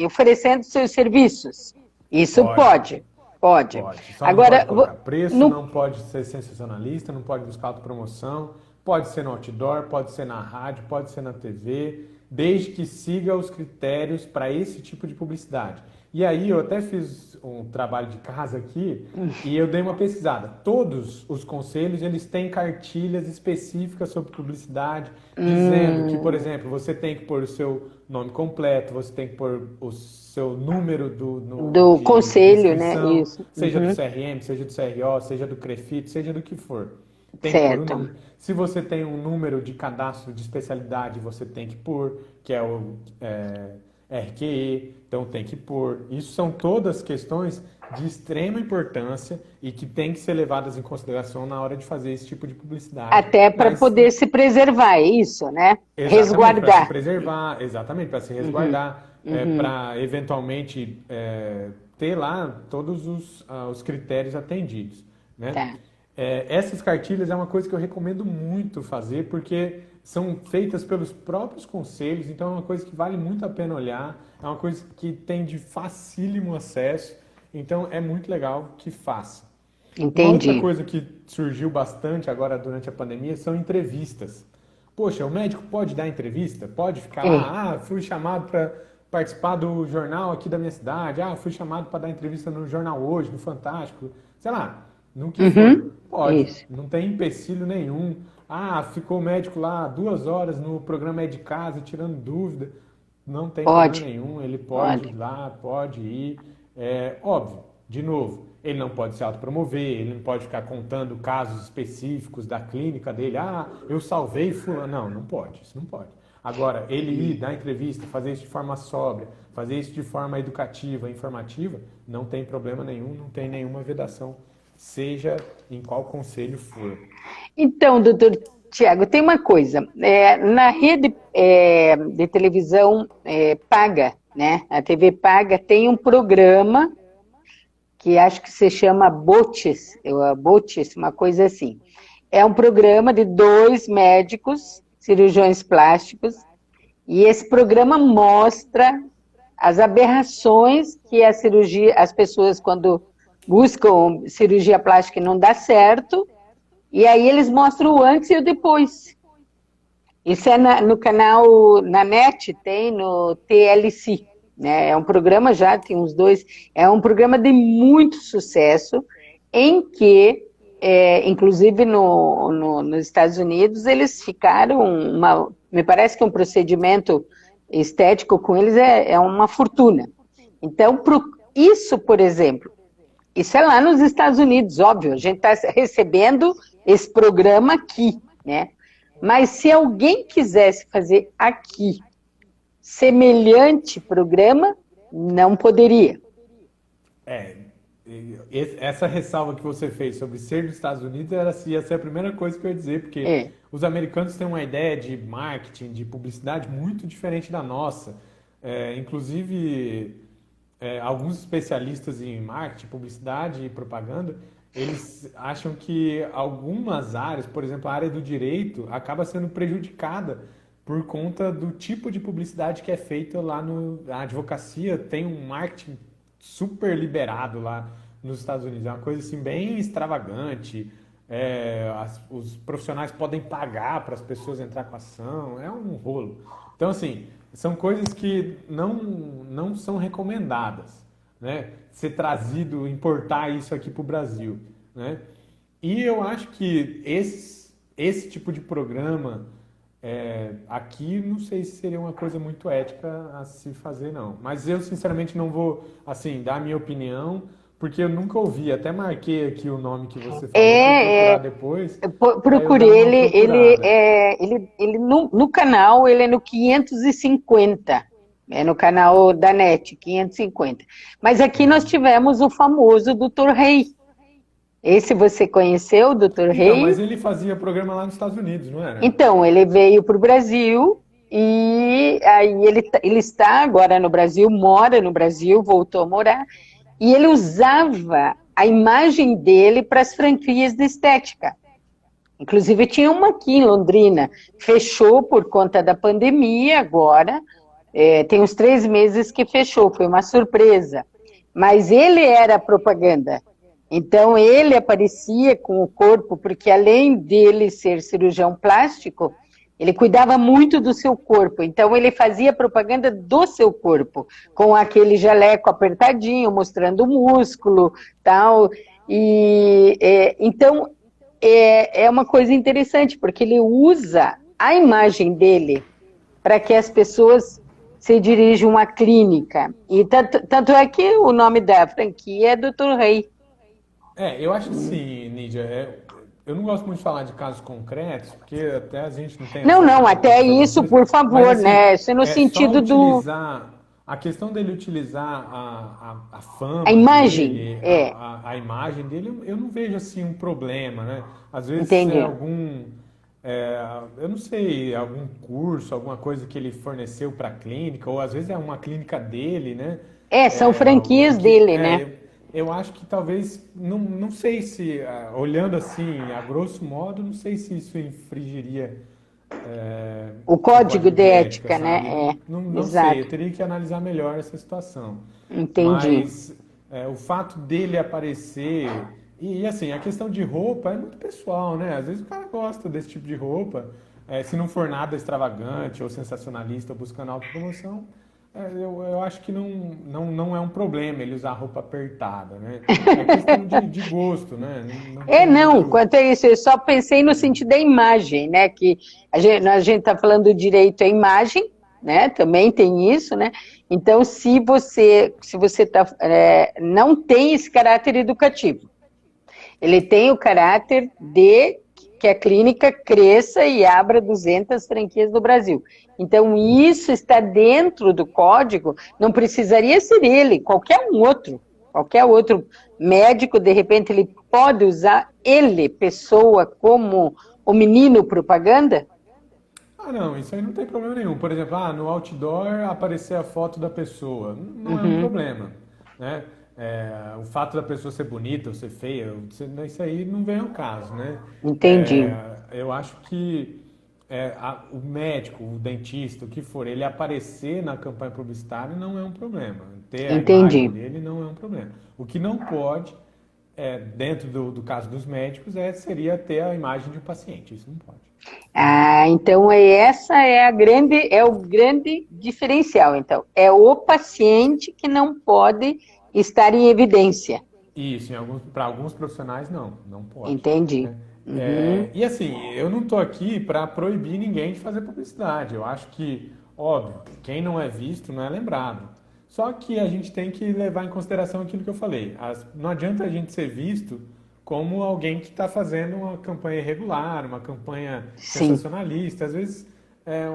oferecendo seus serviços. Isso pode. Só agora, não pode colocar preço, não pode ser sensacionalista, não pode buscar autopromoção, pode ser no outdoor, pode ser na rádio, pode ser na TV, desde que siga os critérios para esse tipo de publicidade. E aí eu até fiz um trabalho de casa aqui e eu dei uma pesquisada. Todos os conselhos, eles têm cartilhas específicas sobre publicidade, dizendo que, por exemplo, você tem que pôr o seu nome completo, você tem que pôr o seu número Do de conselho, né? inscrição, Isso. seja do CRM, seja do CRO, seja do CREFIT, seja do que for. Tem que pôr o Certo. número. Se você tem um número de cadastro de especialidade, você tem que pôr, que é o RQE, então tem que pôr. Isso são todas questões de extrema importância e que tem que ser levadas em consideração na hora de fazer esse tipo de publicidade. Até para Mas poder se preservar, é isso, né? exatamente, para se Resguardar. preservar, exatamente, para se resguardar, para eventualmente ter lá todos os critérios atendidos, né? Tá. Essas cartilhas é uma coisa que eu recomendo muito fazer, porque são feitas pelos próprios conselhos, então é uma coisa que vale muito a pena olhar, é uma coisa que tem de facílimo acesso, então é muito legal que faça. Uma outra Entendi. coisa que surgiu bastante agora durante a pandemia são entrevistas. Poxa, o médico pode dar entrevista? Pode ficar É. lá, fui chamado para participar do jornal aqui da minha cidade, fui chamado para dar entrevista no Jornal Hoje, no Fantástico, sei lá, no que for. Uhum. Pode, Isso. não tem empecilho nenhum. Ficou o médico lá 2 horas no programa É de Casa tirando dúvida. Não tem problema Pode, nenhum, ele pode ir pode. lá, pode ir. É óbvio, de novo, ele não pode se autopromover, ele não pode ficar contando casos específicos da clínica dele. Eu salvei fulano. Não, não pode, isso não pode. Agora, ele ir dar entrevista, fazer isso de forma sóbria, fazer isso de forma educativa, informativa, não tem problema nenhum, não tem nenhuma vedação, seja em qual conselho for. Então, doutor Tiago, tem uma coisa. Na rede de televisão paga, né? A TV paga tem um programa que acho que se chama Botes, uma coisa assim. É um programa de 2 médicos, cirurgiões plásticos, e esse programa mostra as aberrações que a cirurgia, as pessoas quando buscam cirurgia plástica e não dá certo, e aí eles mostram o antes e o depois. Isso é no canal, na NET, tem no TLC, né? É um programa já, tem uns 2, é um programa de muito sucesso, em que, inclusive nos Estados Unidos, eles ficaram, me parece que um procedimento estético com eles é uma fortuna. Então, isso, por exemplo, isso é lá nos Estados Unidos, óbvio, a gente está recebendo esse programa aqui, né? Mas se alguém quisesse fazer aqui semelhante programa, não poderia. Essa ressalva que você fez sobre ser dos Estados Unidos ia ser a primeira coisa que eu ia dizer, porque É. os americanos têm uma ideia de marketing, de publicidade muito diferente da nossa. Inclusive, alguns especialistas em marketing, publicidade e propaganda, eles acham que algumas áreas, por exemplo, a área do direito, acaba sendo prejudicada por conta do tipo de publicidade que é feita lá na advocacia. Tem um marketing super liberado lá nos Estados Unidos. É uma coisa assim bem extravagante. Os profissionais podem pagar para as pessoas entrar com a ação. É um rolo. Então, assim, são coisas que não são recomendadas, né? Ser trazido, importar isso aqui para o Brasil, né? E eu acho que esse tipo de programa aqui, não sei se seria uma coisa muito ética a se fazer, não. Mas eu, sinceramente, não vou, assim, dar a minha opinião, porque eu nunca ouvi. Até marquei aqui o nome que você falou para eu procurar depois, para eu Procure dar uma ele, procurada. ele no canal, ele é no 550, é no canal da NET, 550. Mas aqui nós tivemos o famoso Dr. Rei. Esse você conheceu, o Dr. Então, Rei? mas ele fazia programa lá nos Estados Unidos, não era? Então, ele veio para o Brasil e aí ele está agora no Brasil, mora no Brasil, voltou a morar, e ele usava a imagem dele para as franquias de estética. Inclusive tinha uma aqui em Londrina, fechou por conta da pandemia agora, tem uns 3 meses que fechou, foi uma surpresa. Mas ele era propaganda. Então ele aparecia com o corpo, porque além dele ser cirurgião plástico, Ele cuidava muito do seu corpo, então ele fazia propaganda do seu corpo, com aquele jaleco apertadinho, mostrando o músculo, tal. Então é uma coisa interessante, porque ele usa a imagem dele para que as pessoas se dirijam à clínica. E tanto é que o nome da franquia é Dr. Rei. Eu acho que sim, Nídia. Eu não gosto muito de falar de casos concretos, porque até a gente não tem Não, acesso a não, todas até as isso, informações, por mas favor, assim, né? Isso é no é só sentido do... utilizar, a questão dele utilizar a A fama imagem, dele, é, a imagem dele, eu não vejo assim um problema, né? Às vezes é entendi. algum, eu não sei, algum curso, alguma coisa que ele forneceu para a clínica, ou às vezes é uma clínica dele, né? São Alguém franquias dele, né? eu acho que talvez, não sei se, olhando assim, a grosso modo, não sei se isso infringiria O o código código de de ética, ética, sabe? né? Não sei, eu Exato, teria que analisar melhor essa situação. entendi. Mas o fato dele aparecer. Assim, a questão de roupa é muito pessoal, né? Às vezes o cara gosta desse tipo de roupa. Se não for nada extravagante ou sensacionalista ou buscando autopromoção, eu acho que não é um problema ele usar roupa apertada, né? É questão de gosto, né? Não tem Não, muito. quanto a isso, eu só pensei no sentido da imagem, né? Que a gente está falando do direito à imagem, né? Também tem isso, né? Então, se você não tem esse caráter educativo, ele tem o caráter de que a clínica cresça e abra 200 franquias no Brasil. Então, isso está dentro do código, não precisaria ser ele, qualquer outro médico, de repente, ele pode usar ele, pessoa, como o menino propaganda? Não, isso aí não tem problema nenhum. Por exemplo, no outdoor aparecer a foto da pessoa, não é um Uhum, problema, né? O fato da pessoa ser bonita ou ser feia, isso aí não vem ao caso, né? entendi, Eu acho que o médico, o dentista, o que for, ele aparecer na campanha publicitária não é um problema. Ter a imagem entendi. dele não é um problema. O que não pode, dentro do caso dos médicos, seria ter a imagem de um paciente. Isso não pode. Né? Então essa é o grande diferencial. Então, é o paciente que não pode estar em evidência. Isso, para alguns profissionais não pode. Entendi. Né? Uhum. E assim, eu não estou aqui para proibir ninguém de fazer publicidade. Eu acho que, óbvio, quem não é visto não é lembrado. Só que a gente tem que levar em consideração aquilo que eu falei. Não adianta a gente ser visto como alguém que está fazendo uma campanha irregular, uma campanha Sim. sensacionalista. Às vezes, é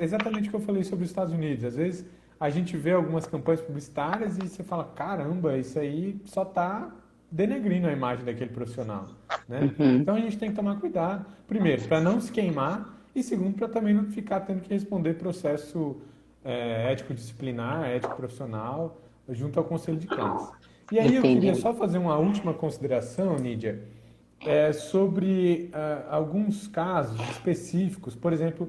exatamente o que eu falei sobre os Estados Unidos. Às vezes a gente vê algumas campanhas publicitárias e você fala, caramba, isso aí só está denegrindo a imagem daquele profissional, né? Uhum. Então a gente tem que tomar cuidado, primeiro, para não se queimar e segundo, para também não ficar tendo que responder processo ético-disciplinar, ético-profissional, junto ao conselho de classe. E aí eu queria Entendi. só fazer uma última consideração, Nídia, sobre alguns casos específicos, por exemplo,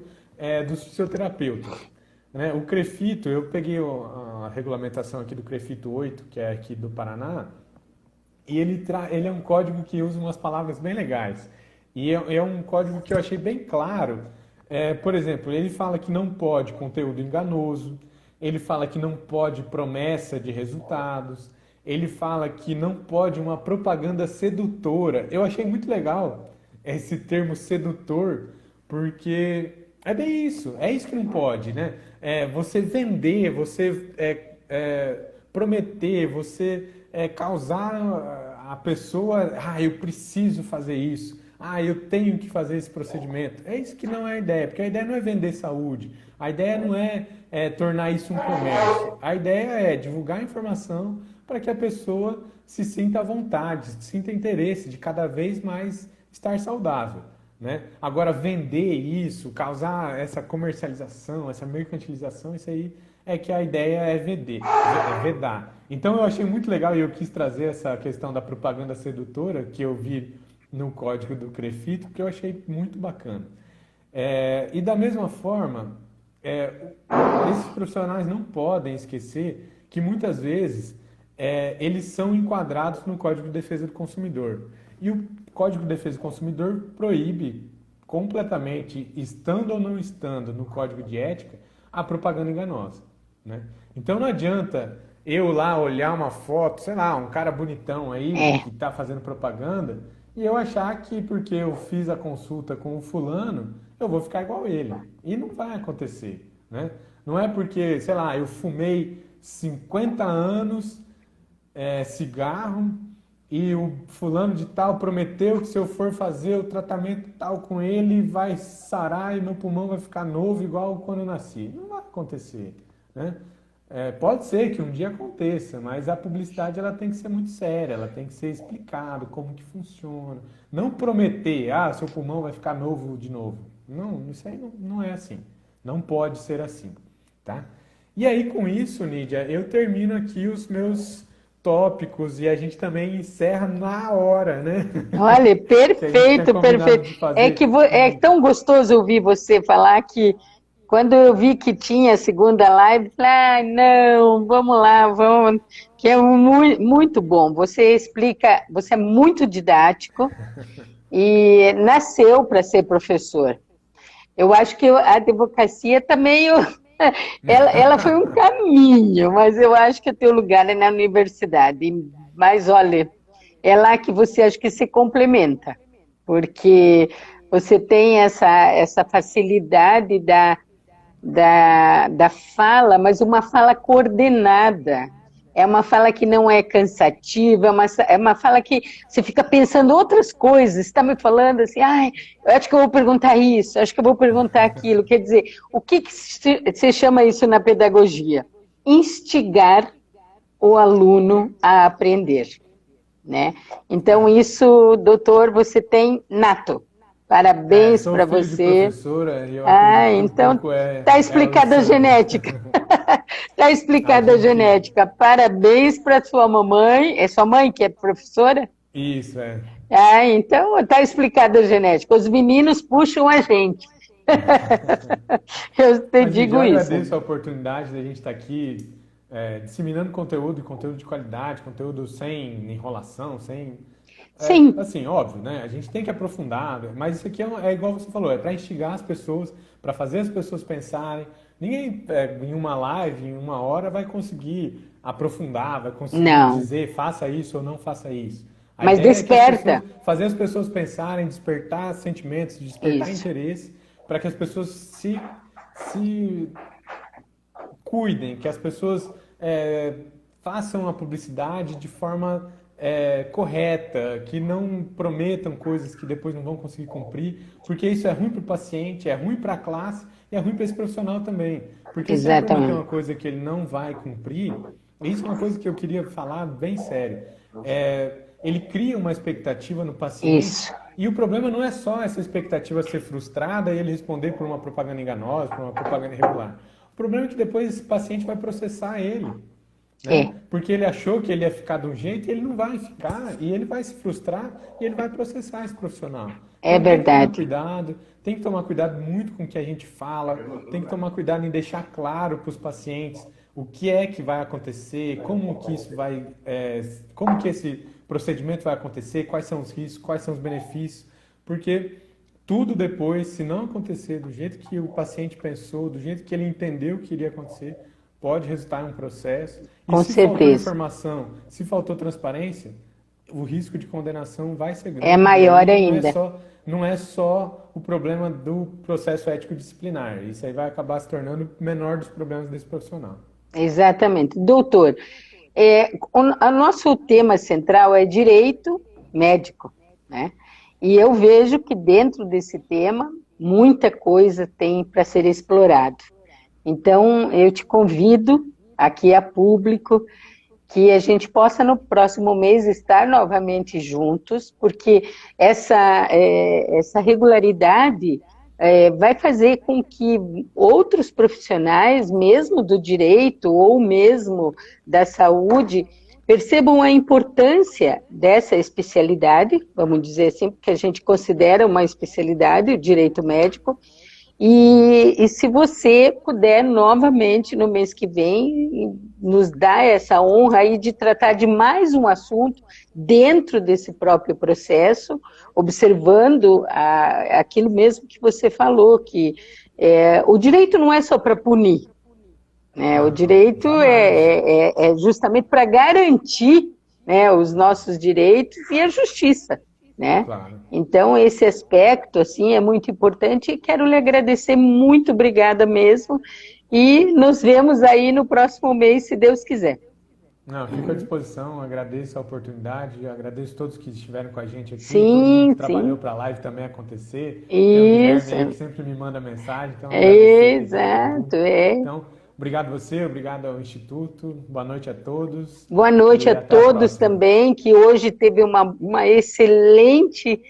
dos fisioterapeutas. Né? O CREFITO, eu peguei a regulamentação aqui do CREFITO 8, que é aqui do Paraná, e ele é um código que usa umas palavras bem legais. E é um código que eu achei bem claro. Por exemplo, ele fala que não pode conteúdo enganoso, ele fala que não pode promessa de resultados, ele fala que não pode uma propaganda sedutora. Eu achei muito legal esse termo sedutor, porque é isso que não pode, né? Você vender, você prometer, você causar a pessoa, eu preciso fazer isso, eu tenho que fazer esse procedimento. É isso que não é a ideia, porque a ideia não é vender saúde, a ideia não é tornar isso um comércio, a ideia é divulgar a informação para que a pessoa se sinta à vontade, sinta interesse de cada vez mais estar saudável. Né? Agora, vender isso, causar essa comercialização, essa mercantilização, isso aí é que a ideia é vedar. Então, eu achei muito legal e eu quis trazer essa questão da propaganda sedutora que eu vi no código do CREFITO, porque eu achei muito bacana. E da mesma forma, esses profissionais não podem esquecer que muitas vezes eles são enquadrados no Código de Defesa do Consumidor. E o Código de Defesa do Consumidor proíbe completamente, estando ou não estando no código de ética, a propaganda enganosa, né? Então não adianta eu lá olhar uma foto, sei lá, um cara bonitão aí É. que está fazendo propaganda e eu achar que porque eu fiz a consulta com o fulano, eu vou ficar igual ele. E não vai acontecer, né? Não é porque, sei lá, eu fumei 50 anos cigarro e o fulano de tal prometeu que se eu for fazer o tratamento tal com ele vai sarar e meu pulmão vai ficar novo igual quando eu nasci. Não vai acontecer, né? Pode ser que um dia aconteça, mas a publicidade ela tem que ser muito séria, ela tem que ser explicado como que funciona. Não prometer, seu pulmão vai ficar novo de novo. Não, isso aí não é assim. Não pode ser assim, tá? E aí com isso, Nídia, eu termino aqui os meus tópicos e a gente também encerra na hora, né? Olha, Que a gente tinha perfeito, combinado perfeito. de É que fazer. é tão gostoso ouvir você falar que quando eu vi que tinha a segunda live, falei, não, vamos lá, vamos, que é muito bom. Você explica, você é muito didático e nasceu para ser professor. Eu acho que a advocacia está meio. Ela foi um caminho, mas eu acho que o teu lugar é na universidade. Mas olha, é lá que você acho que se complementa, porque você tem essa facilidade da fala, mas uma fala coordenada. É uma fala que não é cansativa, é uma fala que você fica pensando outras coisas. Você está me falando assim, eu acho que eu vou perguntar isso, acho que eu vou perguntar aquilo. Quer dizer, o que você chama isso na pedagogia? Instigar o aluno a aprender, né? Então, isso, doutor, você tem nato. Parabéns Sou para filho de você. professora e eu acredito que um Então pouco tá é o explicada a sangue. genética. Tá A explicada a gente. genética. Parabéns para sua mamãe. É sua mãe que é professora? Isso, é. Então tá explicada a genética. Os meninos puxam a gente. Eu te Mas, gente, eu digo isso. agradeço a oportunidade da gente estar aqui disseminando conteúdo e conteúdo de qualidade, conteúdo sem enrolação, sem. Sim, Assim, óbvio, né? A gente tem que aprofundar, mas isso aqui é igual você falou, é para instigar as pessoas, para fazer as pessoas pensarem. Ninguém em uma live, em uma hora, vai conseguir aprofundar, vai conseguir não. dizer faça isso ou não faça isso. A Mas ideia é que desperta. fazer as pessoas pensarem, despertar sentimentos, despertar Isso. interesse, para que as pessoas se cuidem, que as pessoas façam a publicidade de forma correta, que não prometam coisas que depois não vão conseguir cumprir, porque isso é ruim para o paciente, é ruim para a classe e é ruim para esse profissional também. Porque se ele prometer uma Exatamente. coisa que ele não vai cumprir, isso é uma coisa que eu queria falar bem sério. Ele cria uma expectativa no paciente Isso. e o problema não é só essa expectativa ser frustrada e ele responder por uma propaganda enganosa, por uma propaganda irregular. O problema é que depois esse paciente vai processar ele, né? É. Porque ele achou que ele ia ficar de um jeito e ele não vai ficar, e ele vai se frustrar e ele vai processar esse profissional. É Então verdade. tem que tomar cuidado muito com o que a gente fala, tem que tomar cuidado em deixar claro para os pacientes o que é que vai acontecer, como que isso vai, como que esse procedimento vai acontecer, quais são os riscos, quais são os benefícios, porque tudo depois, se não acontecer do jeito que o paciente pensou, do jeito que ele entendeu que iria acontecer, pode resultar em um processo. E Com se faltou certeza. informação, se faltou transparência, o risco de condenação vai ser É grande. E maior aí ainda. não é só o problema do processo ético disciplinar. Isso aí vai acabar se tornando o menor dos problemas desse profissional. Exatamente. Doutor, o nosso tema central é direito médico, né? E eu vejo que dentro desse tema muita coisa tem para ser explorado. Então, eu te convido aqui a público que a gente possa no próximo mês estar novamente juntos, porque essa regularidade vai fazer com que outros profissionais, mesmo do direito ou mesmo da saúde, percebam a importância dessa especialidade, vamos dizer assim, porque a gente considera uma especialidade, o direito médico, e se você puder novamente no mês que vem nos dar essa honra aí de tratar de mais um assunto dentro desse próprio processo, observando aquilo mesmo que você falou, que o direito não é só para punir, né? O direito é justamente para garantir, né, os nossos direitos e a justiça, né? Claro. Então, esse aspecto, assim, é muito importante e quero lhe agradecer, muito obrigada mesmo, e nos vemos aí no próximo mês, se Deus quiser. Não, fico à disposição, agradeço a oportunidade, agradeço todos que estiveram com a gente aqui, todo mundo Sim, que trabalhou sim, para a live também acontecer. Tem o Guilherme isso, aí que sempre me manda mensagem, então agradecer aqui a todo mundo. exato, é. Então, obrigado você, obrigado ao Instituto, boa noite a todos Boa noite e a até a todos próxima. também, que hoje teve uma excelente,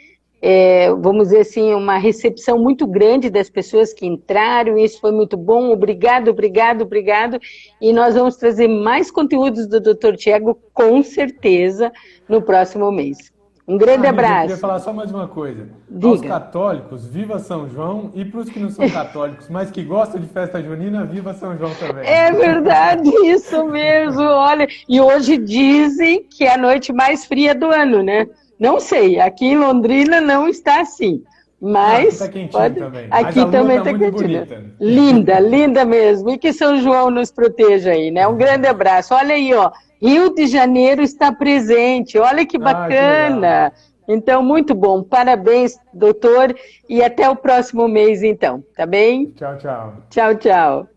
vamos dizer assim, uma recepção muito grande das pessoas que entraram, isso foi muito bom, obrigado, obrigado, obrigado, e nós vamos trazer mais conteúdos do Dr. Tiago, com certeza, no próximo mês. Um grande Lídia, eu queria abraço. falar só mais uma coisa. Aos Diga. católicos, viva São João, e para os que não são católicos, mas que gostam de festa junina, viva São João também. É verdade, isso mesmo, olha, e hoje dizem que é a noite mais fria do ano, né? Não sei, aqui em Londrina não está assim, Não, aqui tá mas quentinho também, mas aqui a lua também tá está muito quentinho. bonita. Linda, linda mesmo, e que São João nos proteja aí, né? Um grande abraço, olha aí, ó, Rio de Janeiro está presente, olha que Ah, que legal. bacana. Então, muito bom, parabéns, doutor, e até o próximo mês, então, tá bem? Tchau, tchau. Tchau, tchau.